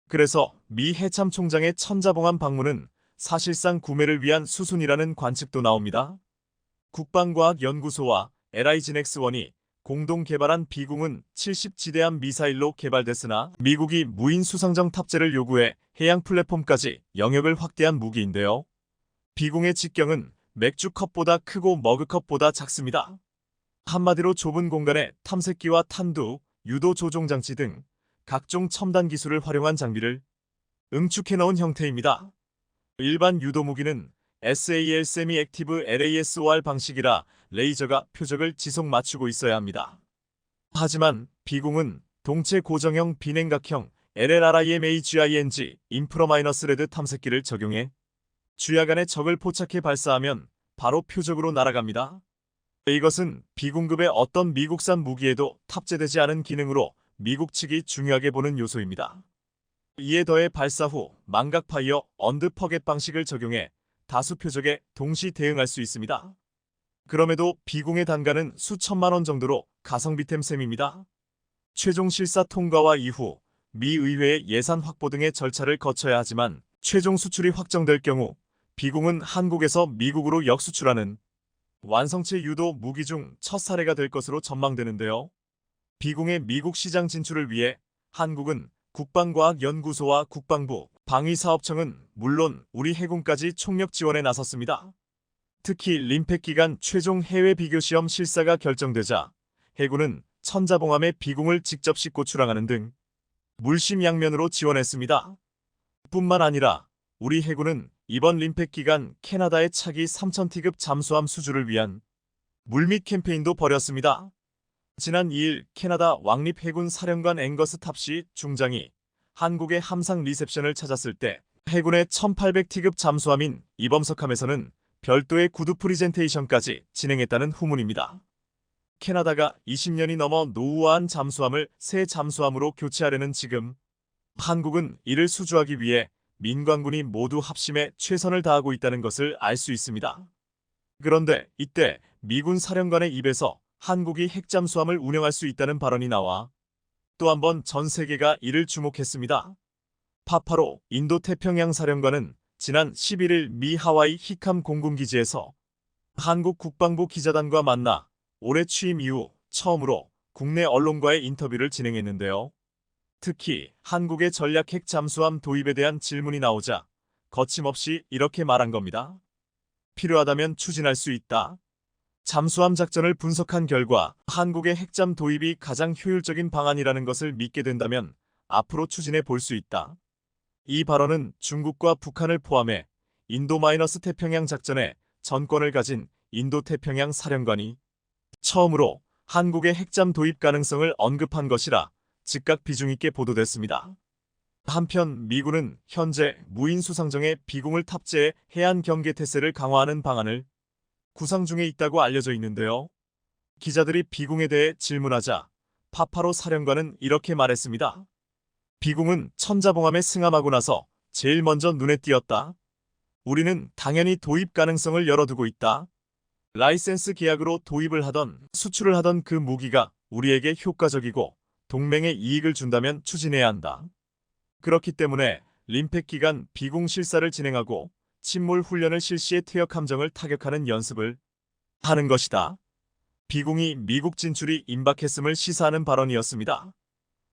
그래서 미 해참 총장의 천자봉함 방문은 사실상 구매를 위한 수순이라는 관측도 나옵니다. 국방과학연구소와 LIGNX1이 공동 개발한 비궁은 70지대함 미사일로 개발됐으나 미국이 무인 수상정 탑재를 요구해 해양 플랫폼까지 영역을 확대한 무기인데요. 비궁의 직경은 맥주컵보다 크고 머그컵보다 작습니다. 한마디로 좁은 공간에 탐색기와 탄두, 유도 조종 장치 등 각종 첨단 기술을 활용한 장비를 응축해 넣은 형태입니다. 일반 유도 무기는 SAL 세미 액티브 LASOR 방식이라 레이저가 표적을 지속 맞추고 있어야 합니다. 하지만 비궁은 동체 고정형 비냉각형 LLRIMAGING 인프러-레드 탐색기를 적용해 주야간에 적을 포착해 발사하면 바로 표적으로 날아갑니다. 이것은 비궁급의 어떤 미국산 무기에도 탑재되지 않은 기능으로 미국 측이 중요하게 보는 요소입니다. 이에 더해 발사 후 망각 파이어 언드 퍼겟 방식을 적용해 다수 표적에 동시 대응할 수 있습니다. 그럼에도 비궁의 단가는 수천만 원 정도로 가성비템 셈입니다. 최종 실사 통과와 이후 미 의회의 예산 확보 등의 절차를 거쳐야 하지만 최종 수출이 확정될 경우 비궁은 한국에서 미국으로 역수출하는 완성체 유도 무기 중 첫 사례가 될 것으로 전망되는데요. 비궁의 미국 시장 진출을 위해 한국은 국방과학연구소와 국방부, 방위사업청은 물론 우리 해군까지 총력 지원에 나섰습니다. 특히 림팩 기간 최종 해외 비교시험 실사가 결정되자 해군은 천자봉함에 비궁을 직접 싣고 출항하는 등 물심양면으로 지원했습니다. 뿐만 아니라 우리 해군은 이번 림팩 기간 캐나다의 차기 3000T급 잠수함 수주를 위한 물밑 캠페인도 벌였습니다. 지난 2일 캐나다 왕립 해군 사령관 앵거스 탑시 중장이 한국의 함상 리셉션을 찾았을 때 해군의 1800T급 잠수함인 이범석함에서는 별도의 구두 프리젠테이션까지 진행했다는 후문입니다. 캐나다가 20년이 넘어 노후화한 잠수함을 새 잠수함으로 교체하려는 지금 한국은 이를 수주하기 위해 민관군이 모두 합심해 최선을 다하고 있다는 것을 알 수 있습니다. 그런데 이때 미군 사령관의 입에서 한국이 핵잠수함을 운영할 수 있다는 발언이 나와 또 한 번 전 세계가 이를 주목했습니다. 파파로 인도태평양 사령관은 지난 11일 미 하와이 히캄 공군기지에서 한국 국방부 기자단과 만나 올해 취임 이후 처음으로 국내 언론과의 인터뷰를 진행했는데요. 특히 한국의 전략 핵 잠수함 도입에 대한 질문이 나오자 거침없이 이렇게 말한 겁니다. 필요하다면 추진할 수 있다. 잠수함 작전을 분석한 결과 한국의 핵잠 도입이 가장 효율적인 방안이라는 것을 믿게 된다면 앞으로 추진해 볼 수 있다. 이 발언은 중국과 북한을 포함해 인도-태평양 작전에 전권을 가진 인도태평양 사령관이 처음으로 한국의 핵잠 도입 가능성을 언급한 것이라 즉각 비중 있게 보도됐습니다. 한편 미군은 현재 무인 수상정에 비궁을 탑재해 해안 경계 태세를 강화하는 방안을 구상 중에 있다고 알려져 있는데요. 기자들이 비궁에 대해 질문하자 파파로 사령관은 이렇게 말했습니다. 비궁은 천자봉함에 승함하고 나서 제일 먼저 눈에 띄었다. 우리는 당연히 도입 가능성을 열어두고 있다. 라이센스 계약으로 도입을 하던 수출을 하던 그 무기가 우리에게 효과적이고 동맹에 이익을 준다면 추진해야 한다. 그렇기 때문에 림팩 기간 비공 실사를 진행하고 침몰 훈련을 실시해 퇴역 함정을 타격하는 연습을 하는 것이다. 비공이 미국 진출이 임박했음을 시사하는 발언이었습니다.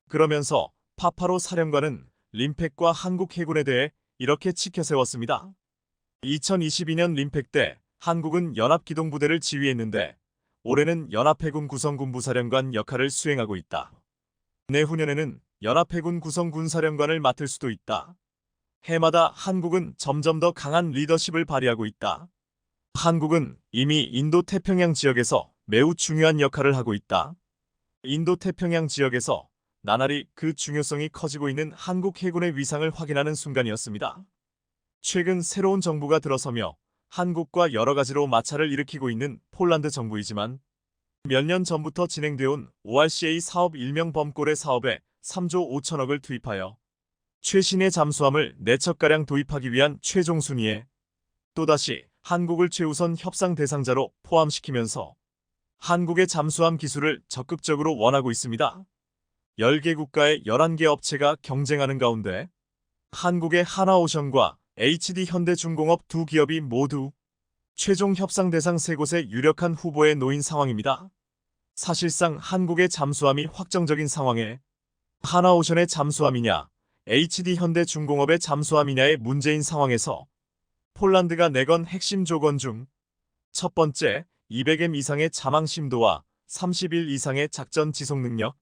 그러면서 파파로 사령관은 림팩과 한국 해군에 대해 이렇게 치켜세웠습니다. 2022년 림팩 때 한국은 연합기동부대를 지휘했는데 올해는 연합해군 구성군부사령관 역할을 수행하고 있다. 내후년에는 연합해군 구성군사령관을 맡을 수도 있다. 해마다 한국은 점점 더 강한 리더십을 발휘하고 있다. 한국은 이미 인도태평양 지역에서 매우 중요한 역할을 하고 있다. 인도태평양 지역에서 나날이 그 중요성이 커지고 있는 한국 해군의 위상을 확인하는 순간이었습니다. 최근 새로운 정부가 들어서며 한국과 여러 가지로 마찰을 일으키고 있는 폴란드 정부이지만 몇 년 전부터 진행되어온 ORCA 사업 일명 범고래 사업에 3조 5천억을 투입하여 최신의 잠수함을 4척가량 도입하기 위한 최종 순위에 또다시 한국을 최우선 협상 대상자로 포함시키면서 한국의 잠수함 기술을 적극적으로 원하고 있습니다. 10개 국가의 11개 업체가 경쟁하는 가운데 한국의 하나오션과 HD현대중공업 두 기업이 모두 최종 협상 대상 3곳의 유력한 후보에 놓인 상황입니다. 사실상 한국의 잠수함이 확정적인 상황에 하나오션의 잠수함이냐 HD현대중공업의 잠수함이냐의 문제인 상황에서 폴란드가 내건 핵심 조건 중 첫 번째, 200m 이상의 자망 심도와 30일 이상의 작전 지속 능력.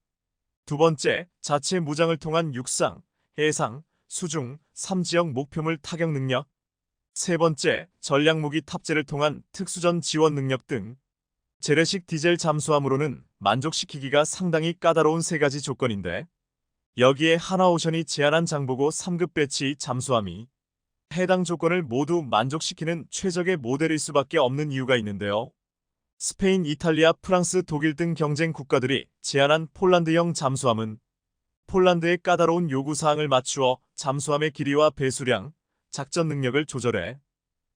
두 번째, 자체 무장을 통한 육상, 해상, 수중, 3지역 목표물 타격 능력. 세 번째, 전략무기 탑재를 통한 특수전 지원 능력 등 재래식 디젤 잠수함으로는 만족시키기가 상당히 까다로운 3가지 조건인데 여기에 하나오션이 제안한 장보고 3급 배치 잠수함이 해당 조건을 모두 만족시키는 최적의 모델일 수밖에 없는 이유가 있는데요. 스페인, 이탈리아, 프랑스, 독일 등 경쟁 국가들이 제안한 폴란드형 잠수함은 폴란드의 까다로운 요구사항을 맞추어 잠수함의 길이와 배수량, 작전 능력을 조절해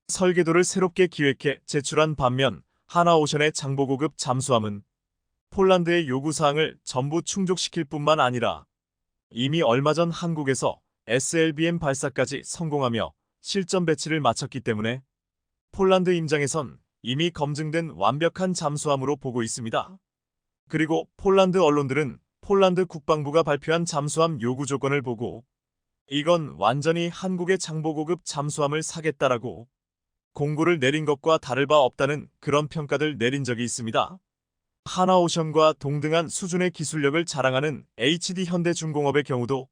설계도를 새롭게 기획해 제출한 반면 하나오션의 장보고급 잠수함은 폴란드의 요구사항을 전부 충족시킬 뿐만 아니라 이미 얼마 전 한국에서 SLBM 발사까지 성공하며 실전 배치를 마쳤기 때문에 폴란드 임장에선 이미 검증된 완벽한 잠수함으로 보고 있습니다. 그리고 폴란드 언론들은 폴란드 국방부가 발표한 잠수함 요구 조건을 보고 이건 완전히 한국의 장보고급 잠수함을 사겠다라고 공고를 내린 것과 다를 바 없다는 그런 평가들 내린 적이 있습니다. 하나오션과 동등한 수준의 기술력을 자랑하는 HD현대중공업의 경우도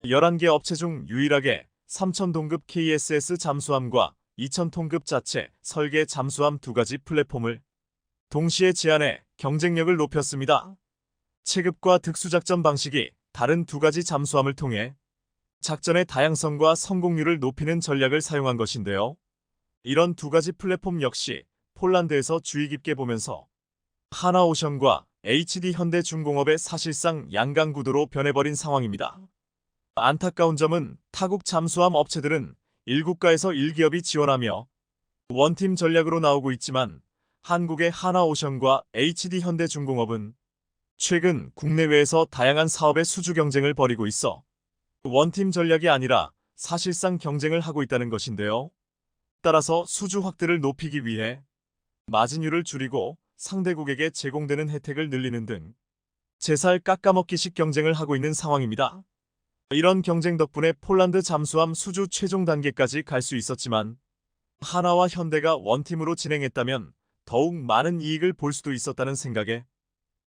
11개 업체 중 유일하게 3000동급 KSS 잠수함과 2000톤급 자체 설계 잠수함 2가지 플랫폼을 동시에 제안해 경쟁력을 높였습니다. 체급과 특수작전 방식이 다른 2가지 잠수함을 통해 작전의 다양성과 성공률을 높이는 전략을 사용한 것인데요. 이런 2가지 플랫폼 역시 폴란드에서 주의 깊게 보면서 하나오션과 HD현대중공업의 사실상 양강구도로 변해버린 상황입니다. 안타까운 점은 타국 잠수함 업체들은 1국가에서 1기업이 지원하며 원팀 전략으로 나오고 있지만 한국의 하나오션과 HD현대중공업은 최근 국내외에서 다양한 사업의 수주 경쟁을 벌이고 있어 원팀 전략이 아니라 사실상 경쟁을 하고 있다는 것인데요. 따라서 수주 확대를 높이기 위해 마진율을 줄이고 상대국에게 제공되는 혜택을 늘리는 등 제살 깎아먹기식 경쟁을 하고 있는 상황입니다. 이런 경쟁 덕분에 폴란드 잠수함 수주 최종 단계까지 갈 수 있었지만 하나와 현대가 원팀으로 진행했다면 더욱 많은 이익을 볼 수도 있었다는 생각에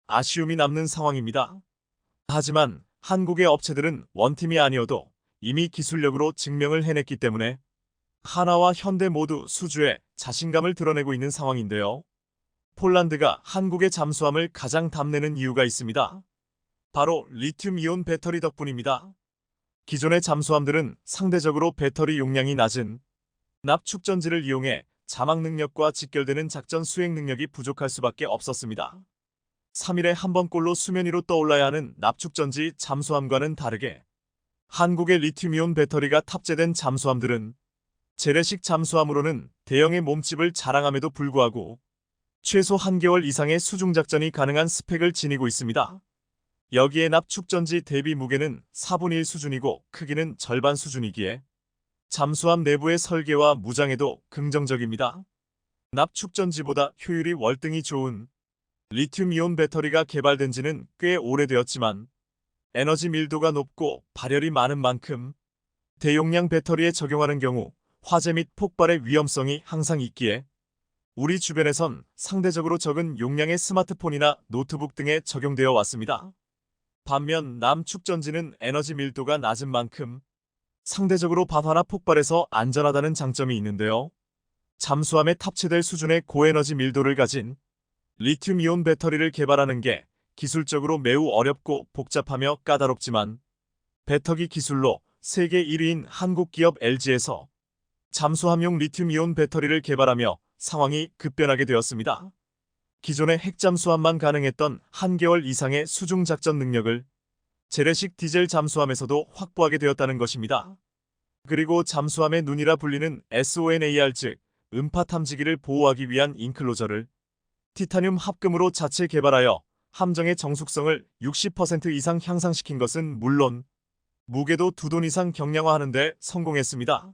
아쉬움이 남는 상황입니다. 하지만 한국의 업체들은 원팀이 아니어도 이미 기술력으로 증명을 해냈기 때문에 하나와 현대 모두 수주에 자신감을 드러내고 있는 상황인데요. 폴란드가 한국의 잠수함을 가장 탐내는 이유가 있습니다. 바로 리튬이온 배터리 덕분입니다. 기존의 잠수함들은 상대적으로 배터리 용량이 낮은 납축전지를 이용해 자막 능력과 직결되는 작전 수행 능력이 부족할 수밖에 없었습니다. 3일에 한 번꼴로 수면 위로 떠올라야 하는 납축전지 잠수함과는 다르게 한국의 리튬이온 배터리가 탑재된 잠수함들은 재래식 잠수함으로는 대형의 몸집을 자랑함에도 불구하고 최소 1개월 이상의 수중작전이 가능한 스펙을 지니고 있습니다. 여기에 납축전지 대비 무게는 4분의 1 수준이고 크기는 절반 수준이기에 잠수함 내부의 설계와 무장에도 긍정적입니다. 납축전지보다 효율이 월등히 좋은 리튬이온 배터리가 개발된 지는 꽤 오래되었지만 에너지 밀도가 높고 발열이 많은 만큼 대용량 배터리에 적용하는 경우 화재 및 폭발의 위험성이 항상 있기에 우리 주변에선 상대적으로 적은 용량의 스마트폰이나 노트북 등에 적용되어 왔습니다. 반면 남축전지는 에너지 밀도가 낮은 만큼 상대적으로 발화나 폭발에서 안전하다는 장점이 있는데요. 잠수함에 탑재될 수준의 고에너지 밀도를 가진 리튬이온 배터리를 개발하는 게 기술적으로 매우 어렵고 복잡하며 까다롭지만 배터기 기술로 세계 1위인 한국 기업 LG에서 잠수함용 리튬이온 배터리를 개발하며 상황이 급변하게 되었습니다. 기존의 핵잠수함만 가능했던 한개월 이상의 수중 작전 능력을 재래식 디젤 잠수함에서도 확보하게 되었다는 것입니다. 그리고 잠수함의 눈이라 불리는 SONAR 즉 음파 탐지기를 보호하기 위한 인클로저를 티타늄 합금으로 자체 개발하여 함정의 정숙성을 60% 이상 향상시킨 것은 물론 무게도 2톤 이상 경량화하는 데 성공했습니다.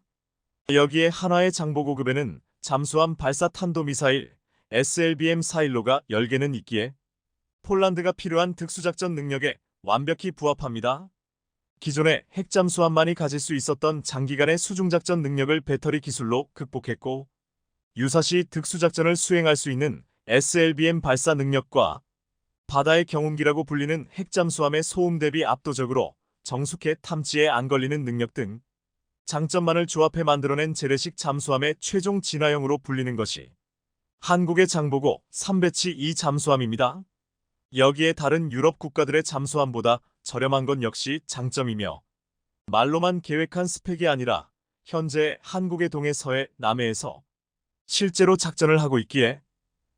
여기에 한화의 장보고급에는 잠수함 발사 탄도미사일 SLBM-415가 10개는 있기에 폴란드가 필요한 특수작전 능력에 완벽히 부합합니다. 기존의 핵잠수함만이 가질 수 있었던 장기간의 수중작전 능력을 배터리 기술로 극복했고 유사시 특수작전을 수행할 수 있는 SLBM 발사 능력과 바다의 경운기라고 불리는 핵잠수함의 소음 대비 압도적으로 정숙해 탐지에 안 걸리는 능력 등 장점만을 조합해 만들어낸 재래식 잠수함의 최종 진화형으로 불리는 것이 한국의 장보고 3배치 2 잠수함입니다. 여기에 다른 유럽 국가들의 잠수함보다 저렴한 건 역시 장점이며 말로만 계획한 스펙이 아니라 현재 한국의 동해, 서해, 남해에서 실제로 작전을 하고 있기에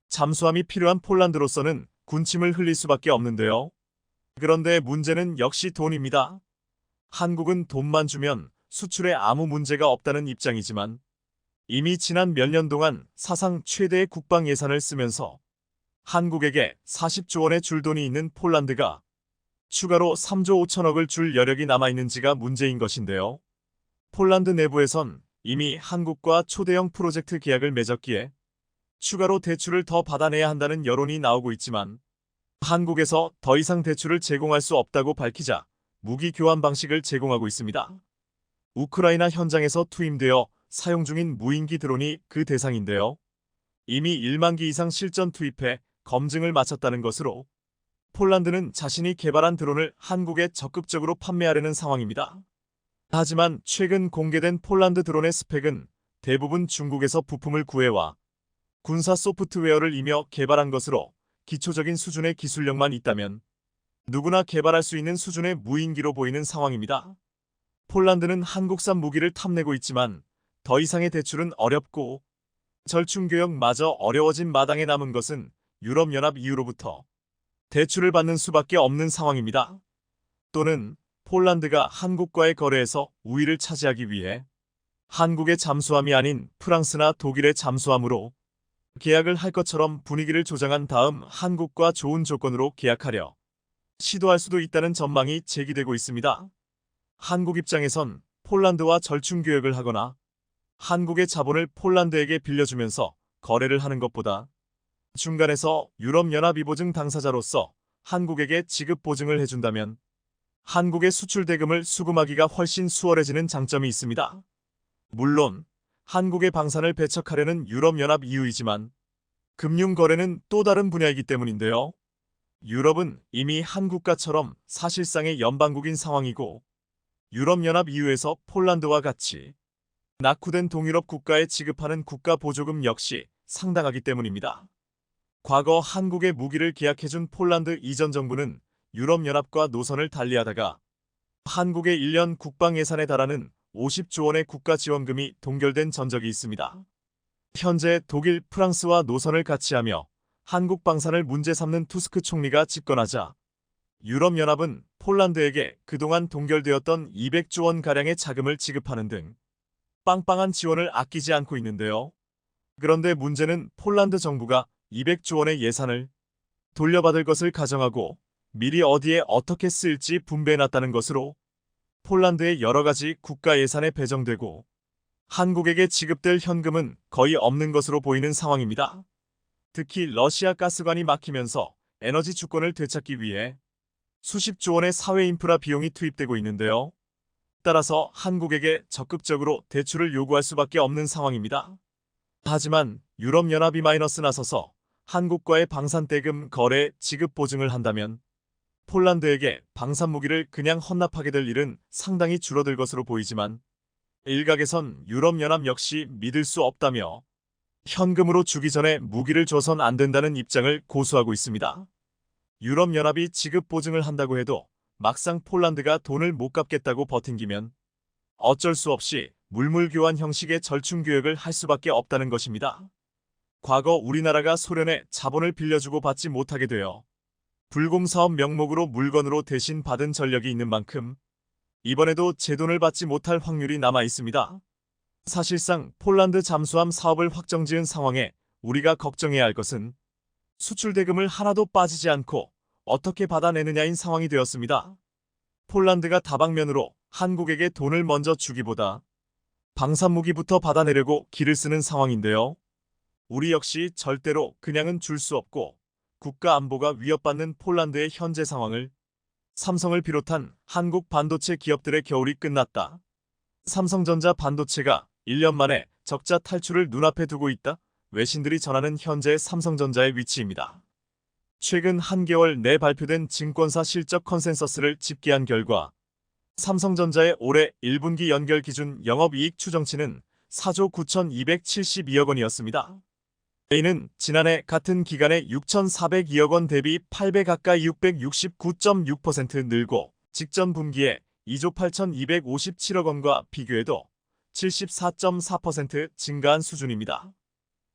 잠수함이 필요한 폴란드로서는 군침을 흘릴 수밖에 없는데요. 그런데 문제는 역시 돈입니다. 한국은 돈만 주면 수출에 아무 문제가 없다는 입장이지만 이미 지난 몇 년 동안 사상 최대의 국방 예산을 쓰면서 한국에게 40조 원의 줄 돈이 있는 폴란드가 추가로 3조 5천억을 줄 여력이 남아있는지가 문제인 것인데요. 폴란드 내부에선 이미 한국과 초대형 프로젝트 계약을 맺었기에 추가로 대출을 더 받아내야 한다는 여론이 나오고 있지만 한국에서 더 이상 대출을 제공할 수 없다고 밝히자 무기 교환 방식을 제공하고 있습니다. 우크라이나 현장에서 투입되어 사용 중인 무인기 드론이 그 대상인데요. 이미 1만 기 이상 실전 투입해 검증을 마쳤다는 것으로 폴란드는 자신이 개발한 드론을 한국에 적극적으로 판매하려는 상황입니다. 하지만 최근 공개된 폴란드 드론의 스펙은 대부분 중국에서 부품을 구해와 군사 소프트웨어를 이며 개발한 것으로 기초적인 수준의 기술력만 있다면 누구나 개발할 수 있는 수준의 무인기로 보이는 상황입니다. 폴란드는 한국산 무기를 탐내고 있지만 더 이상의 대출은 어렵고 절충교역마저 어려워진 마당에 남은 것은 유럽연합 이후로부터 대출을 받는 수밖에 없는 상황입니다. 또는 폴란드가 한국과의 거래에서 우위를 차지하기 위해 한국의 잠수함이 아닌 프랑스나 독일의 잠수함으로 계약을 할 것처럼 분위기를 조장한 다음 한국과 좋은 조건으로 계약하려 시도할 수도 있다는 전망이 제기되고 있습니다. 한국 입장에선 폴란드와 절충교역을 하거나 한국의 자본을 폴란드에게 빌려주면서 거래를 하는 것보다 중간에서 유럽연합 이보증 당사자로서 한국에게 지급 보증을 해준다면 한국의 수출 대금을 수금하기가 훨씬 수월해지는 장점이 있습니다. 물론 한국의 방산을 배척하려는 유럽연합 이유이지만 금융거래는 또 다른 분야이기 때문인데요. 유럽은 이미 한국과처럼 사실상의 연방국인 상황이고 유럽연합 이후에서 폴란드와 같이 낙후된 동유럽 국가에 지급하는 국가보조금 역시 상당하기 때문입니다. 과거 한국에 무기를 계약해준 폴란드 이전 정부는 유럽연합과 노선을 달리하다가 한국의 1년 국방 예산에 달하는 50조 원의 국가 지원금이 동결된 전적이 있습니다. 현재 독일, 프랑스와 노선을 같이 하며 한국 방산을 문제 삼는 투스크 총리가 집권하자 유럽연합은 폴란드에게 그동안 동결되었던 200조 원가량의 자금을 지급하는 등 빵빵한 지원을 아끼지 않고 있는데요. 그런데 문제는 폴란드 정부가 200조 원의 예산을 돌려받을 것을 가정하고 미리 어디에 어떻게 쓸지 분배해놨다는 것으로 폴란드의 여러 가지 국가 예산에 배정되고 한국에게 지급될 현금은 거의 없는 것으로 보이는 상황입니다. 특히 러시아 가스관이 막히면서 에너지 주권을 되찾기 위해 수십조 원의 사회 인프라 비용이 투입되고 있는데요. 따라서 한국에게 적극적으로 대출을 요구할 수밖에 없는 상황입니다. 하지만 유럽연합이 마이너스 나서서 한국과의 방산대금 거래 지급 보증을 한다면 폴란드에게 방산무기를 그냥 헌납하게 될 일은 상당히 줄어들 것으로 보이지만 일각에선 유럽연합 역시 믿을 수 없다며 현금으로 주기 전에 무기를 줘선 안 된다는 입장을 고수하고 있습니다. 유럽연합이 지급 보증을 한다고 해도 막상 폴란드가 돈을 못 갚겠다고 버팅기면 어쩔 수 없이 물물교환 형식의 절충교역을 할 수밖에 없다는 것입니다. 과거 우리나라가 소련에 자본을 빌려주고 받지 못하게 되어 불공사업 명목으로 물건으로 대신 받은 전력이 있는 만큼 이번에도 제돈을 받지 못할 확률이 남아 있습니다. 사실상 폴란드 잠수함 사업을 확정지은 상황에 우리가 걱정해야 할 것은 수출 대금을 하나도 빠지지 않고 어떻게 받아내느냐인 상황이 되었습니다. 폴란드가 다방면으로 한국에게 돈을 먼저 주기보다 방산무기부터 받아내려고 기를 쓰는 상황인데요. 우리 역시 절대로 그냥은 줄 수 없고 국가 안보가 위협받는 폴란드의 현재 상황을 삼성을 비롯한 한국 반도체 기업들의 겨울이 끝났다. 삼성전자 반도체가 1년 만에 적자 탈출을 눈앞에 두고 있다. 외신들이 전하는 현재 삼성전자의 위치입니다. 최근 한개월 내 발표된 증권사 실적 컨센서스를 집계한 결과 삼성전자의 올해 1분기 연결 기준 영업이익 추정치는 4조 9,272억 원이었습니다. A는 지난해 같은 기간에 6,402억 원 대비 8배 가까이 669.6% 늘고 직전 분기에 2조 8,257억 원과 비교해도 74.4% 증가한 수준입니다.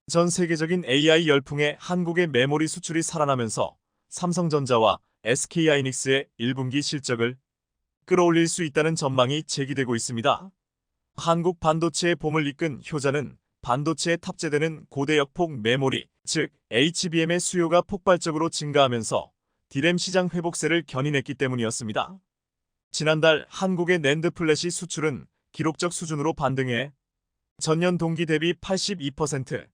전 세계적인 AI 열풍에 한국의 메모리 수출이 살아나면서 삼성전자와 SK하이닉스의 1분기 실적을 끌어올릴 수 있다는 전망이 제기되고 있습니다. 한국 반도체의 봄을 이끈 효자는 반도체에 탑재되는 고대역폭 메모리, 즉 HBM의 수요가 폭발적으로 증가하면서 디램 시장 회복세를 견인했기 때문이었습니다. 지난달 한국의 낸드 플래시 수출은 기록적 수준으로 반등해 전년 동기 대비 82%,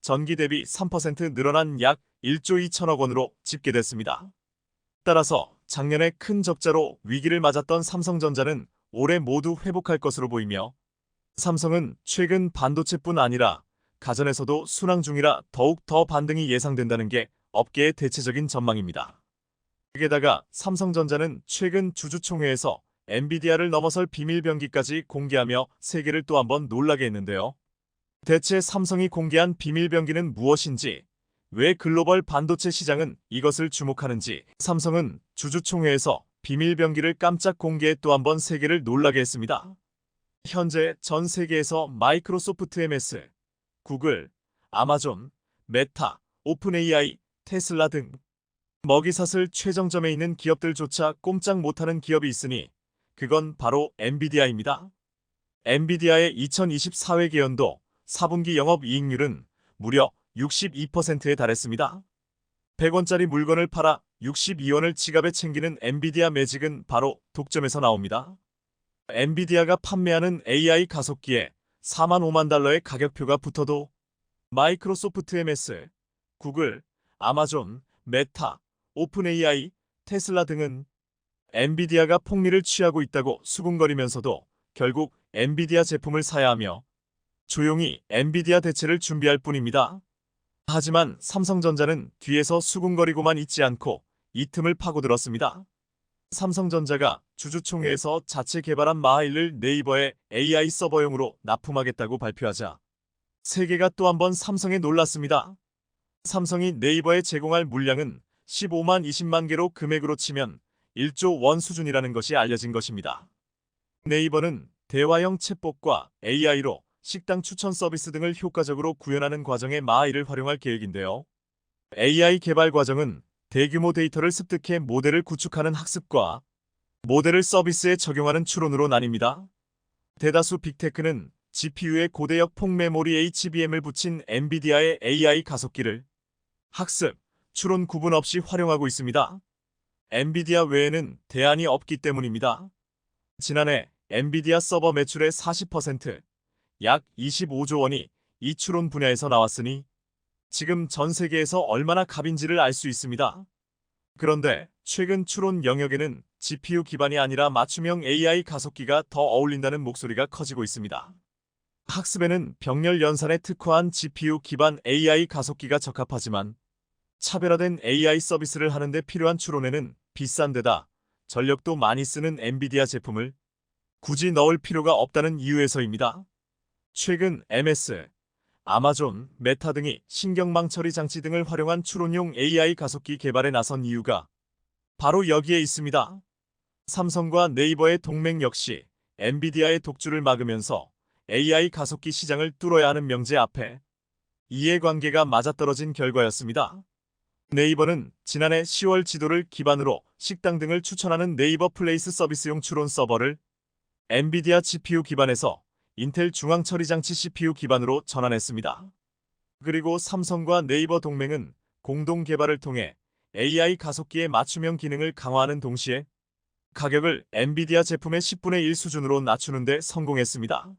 전기 대비 3% 늘어난 약 1조 2천억 원으로 집계됐습니다. 따라서 작년에 큰 적자로 위기를 맞았던 삼성전자는 올해 모두 회복할 것으로 보이며 삼성은 최근 반도체뿐 아니라 가전에서도 순항 중이라 더욱 더 반등이 예상된다는 게 업계의 대체적인 전망입니다. 게다가 삼성전자는 최근 주주총회에서 엔비디아를 넘어설 비밀병기까지 공개하며 세계를 또 한번 놀라게 했는데요. 대체 삼성이 공개한 비밀병기는 무엇인지, 왜 글로벌 반도체 시장은 이것을 주목하는지, 삼성은 주주총회에서 비밀병기를 깜짝 공개해 또 한번 세계를 놀라게 했습니다. 현재 전 세계에서 마이크로소프트 MS, 구글, 아마존, 메타, 오픈 AI, 테슬라 등 먹이사슬 최정점에 있는 기업들조차 꼼짝 못하는 기업이 있으니 그건 바로 엔비디아입니다. 엔비디아의 2024회계연도 4분기 영업이익률은 무려 62%에 달했습니다. 100원짜리 물건을 팔아 62원을 지갑에 챙기는 엔비디아 매직은 바로 독점에서 나옵니다. 엔비디아가 판매하는 AI 가속기에 4만 5만 달러의 가격표가 붙어도 마이크로소프트 MS, 구글, 아마존, 메타, 오픈 AI, 테슬라 등은 엔비디아가 폭리를 취하고 있다고 수군거리면서도 결국 엔비디아 제품을 사야 하며 조용히 엔비디아 대체를 준비할 뿐입니다. 하지만 삼성전자는 뒤에서 수군거리고만 있지 않고 이 틈을 파고들었습니다. 삼성전자가 주주총회에서 자체 개발한 마하일을 네이버의 AI 서버용으로 납품하겠다고 발표하자 세계가 또 한번 삼성에 놀랐습니다. 삼성이 네이버에 제공할 물량은 15만 20만 개로 금액으로 치면 1조 원 수준이라는 것이 알려진 것입니다. 네이버는 대화형 챗봇과 AI로 식당 추천 서비스 등을 효과적으로 구현하는 과정에 마하일을 활용할 계획인데요. AI 개발 과정은 대규모 데이터를 습득해 모델을 구축하는 학습과 모델을 서비스에 적용하는 추론으로 나뉩니다. 대다수 빅테크는 GPU에 고대역 폭메모리 HBM을 붙인 엔비디아의 AI 가속기를 학습, 추론 구분 없이 활용하고 있습니다. 엔비디아 외에는 대안이 없기 때문입니다. 지난해 엔비디아 서버 매출의 40%, 약 25조 원이 이 추론 분야에서 나왔으니 지금 전 세계에서 얼마나 갑인지를 알 수 있습니다. 그런데 최근 추론 영역에는 GPU 기반이 아니라 맞춤형 AI 가속기가 더 어울린다는 목소리가 커지고 있습니다. 학습에는 병렬 연산에 특화한 GPU 기반 AI 가속기가 적합하지만 차별화된 AI 서비스를 하는데 필요한 추론에는 비싼 데다 전력도 많이 쓰는 엔비디아 제품을 굳이 넣을 필요가 없다는 이유에서입니다. 최근 MS, 아마존, 메타 등이 신경망 처리 장치 등을 활용한 추론용 AI 가속기 개발에 나선 이유가 바로 여기에 있습니다. 삼성과 네이버의 동맹 역시 엔비디아의 독주를 막으면서 AI 가속기 시장을 뚫어야 하는 명제 앞에 이해관계가 맞아떨어진 결과였습니다. 네이버는 지난해 10월 지도를 기반으로 식당 등을 추천하는 네이버 플레이스 서비스용 추론 서버를 엔비디아 GPU 기반에서 인텔 중앙처리장치 CPU 기반으로 전환했습니다. 그리고 삼성과 네이버 동맹은 공동 개발을 통해 AI 가속기의 맞춤형 기능을 강화하는 동시에 가격을 엔비디아 제품의 10분의 1 수준으로 낮추는 데 성공했습니다.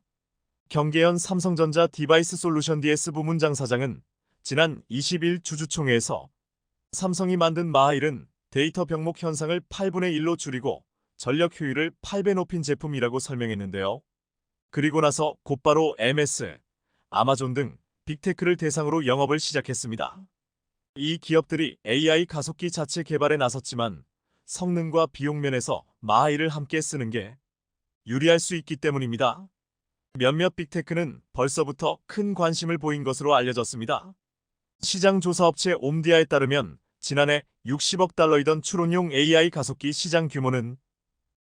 경계현 삼성전자 디바이스 솔루션 DS 부문장 사장은 지난 20일 주주총회에서 삼성이 만든 마하1은 데이터 병목 현상을 8분의 1로 줄이고 전력 효율을 8배 높인 제품이라고 설명했는데요. 그리고 나서 곧바로 MS, 아마존 등 빅테크를 대상으로 영업을 시작했습니다. 이 기업들이 AI 가속기 자체 개발에 나섰지만 성능과 비용 면에서 마하1을 함께 쓰는 게 유리할 수 있기 때문입니다. 몇몇 빅테크는 벌써부터 큰 관심을 보인 것으로 알려졌습니다. 시장 조사업체 옴디아에 따르면 지난해 60억 달러이던 추론용 AI 가속기 시장 규모는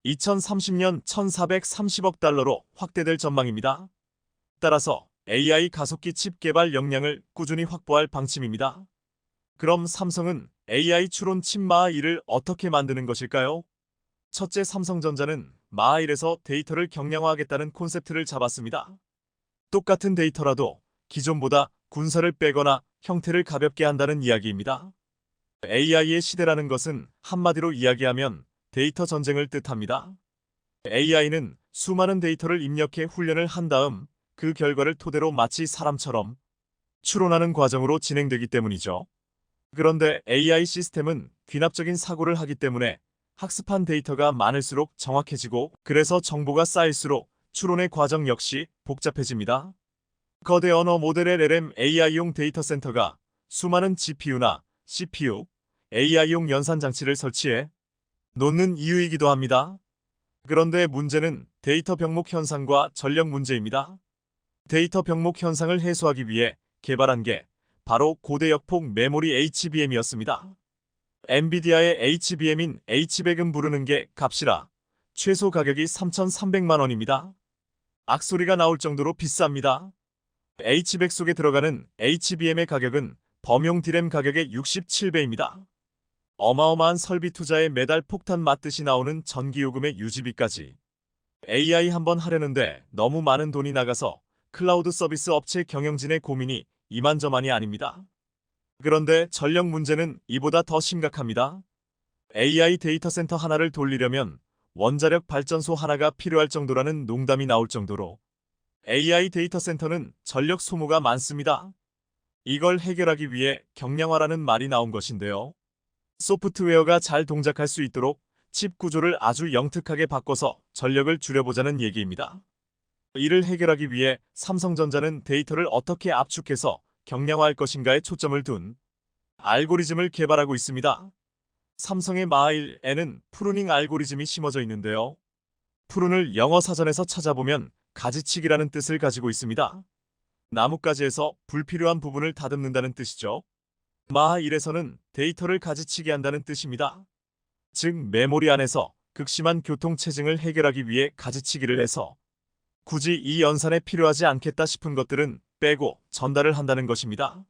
2030년 1,430억 달러로 확대될 전망입니다. 따라서 AI 가속기 칩 개발 역량을 꾸준히 확보할 방침입니다. 그럼 삼성은 AI 추론 칩 마하1을 어떻게 만드는 것일까요? 첫째, 삼성전자는 마하1에서 데이터를 경량화하겠다는 콘셉트를 잡았습니다. 똑같은 데이터라도 기존보다 군사를 빼거나 형태를 가볍게 한다는 이야기입니다. AI의 시대라는 것은 한마디로 이야기하면 데이터 전쟁을 뜻합니다. AI는 수많은 데이터를 입력해 훈련을 한 다음 그 결과를 토대로 마치 사람처럼 추론하는 과정으로 진행되기 때문이죠. 그런데 AI 시스템은 귀납적인 사고를 하기 때문에 학습한 데이터가 많을수록 정확해지고 그래서 정보가 쌓일수록 추론의 과정 역시 복잡해집니다. 거대 언어 모델의 LLM AI용 데이터 센터가 수많은 GPU나 CPU, AI용 연산 장치를 설치해 놓는 이유이기도 합니다. 그런데 문제는 데이터 병목 현상과 전력 문제입니다. 데이터 병목 현상을 해소하기 위해 개발한 게 바로 고대역폭 메모리 HBM이었습니다. 엔비디아의 HBM인 H백은 부르는 게 값이라 최소 가격이 3,300만 원입니다. 악소리가 나올 정도로 비쌉니다. H백 속에 들어가는 HBM의 가격은 범용 디램 가격의 67배입니다. 어마어마한 설비 투자에 매달 폭탄 맞듯이 나오는 전기요금의 유지비까지. AI 한번 하려는데 너무 많은 돈이 나가서 클라우드 서비스 업체 경영진의 고민이 이만저만이 아닙니다. 그런데 전력 문제는 이보다 더 심각합니다. AI 데이터 센터 하나를 돌리려면 원자력 발전소 하나가 필요할 정도라는 농담이 나올 정도로 AI 데이터 센터는 전력 소모가 많습니다. 이걸 해결하기 위해 경량화라는 말이 나온 것인데요. 소프트웨어가 잘 동작할 수 있도록 칩 구조를 아주 영특하게 바꿔서 전력을 줄여보자는 얘기입니다. 이를 해결하기 위해 삼성전자는 데이터를 어떻게 압축해서 경량화할 것인가에 초점을 둔 알고리즘을 개발하고 있습니다. 삼성의 마하1에는 프루닝 알고리즘이 심어져 있는데요. 프룬을 영어 사전에서 찾아보면 가지치기라는 뜻을 가지고 있습니다. 나뭇가지에서 불필요한 부분을 다듬는다는 뜻이죠. 마하1에서는 데이터를 가지치기 한다는 뜻입니다. 즉 메모리 안에서 극심한 교통체증을 해결하기 위해 가지치기를 해서 굳이 이 연산에 필요하지 않겠다 싶은 것들은 빼고 전달을 한다는 것입니다.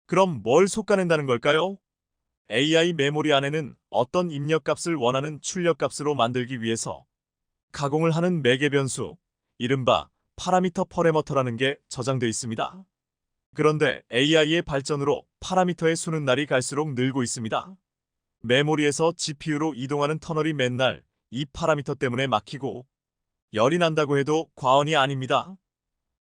그럼 뭘 솎아낸다는 걸까요? AI 메모리 안에는 어떤 입력값을 원하는 출력값으로 만들기 위해서 가공을 하는 매개 변수, 이른바 파라미터 퍼레머터라는 게 저장되어 있습니다. 그런데 AI의 발전으로 파라미터의 수는 날이 갈수록 늘고 있습니다. 메모리에서 GPU로 이동하는 터널이 맨날 이 파라미터 때문에 막히고 열이 난다고 해도 과언이 아닙니다.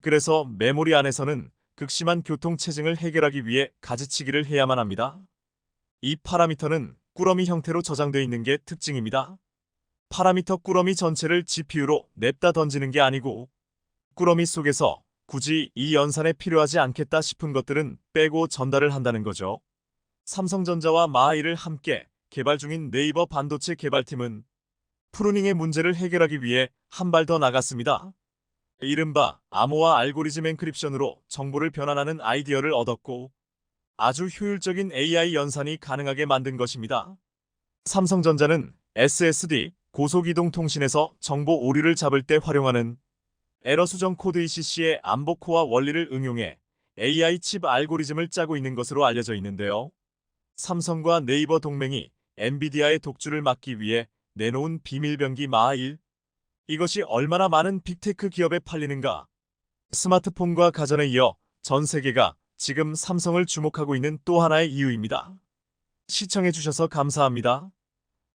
그래서 메모리 안에서는 극심한 교통체증을 해결하기 위해 가지치기를 해야만 합니다. 이 파라미터는 꾸러미 형태로 저장되어 있는 게 특징입니다. 파라미터 꾸러미 전체를 GPU로 냅다 던지는 게 아니고 꾸러미 속에서 굳이 이 연산에 필요하지 않겠다 싶은 것들은 빼고 전달을 한다는 거죠. 삼성전자와 마하이를 함께 개발 중인 네이버 반도체 개발팀은 프루닝의 문제를 해결하기 위해 한 발 더 나갔습니다. 이른바 암호화 알고리즘 엔크립션으로 정보를 변환하는 아이디어를 얻었고 아주 효율적인 AI 연산이 가능하게 만든 것입니다. 삼성전자는 SSD 고속이동 통신에서 정보 오류를 잡을 때 활용하는 에러 수정 코드 ECC의 암복호화 원리를 응용해 AI 칩 알고리즘을 짜고 있는 것으로 알려져 있는데요. 삼성과 네이버 동맹이 엔비디아의 독주를 막기 위해 내놓은 비밀병기 마하1. 이것이 얼마나 많은 빅테크 기업에 팔리는가. 스마트폰과 가전에 이어 전 세계가 지금 삼성을 주목하고 있는 또 하나의 이유입니다. 시청해주셔서 감사합니다.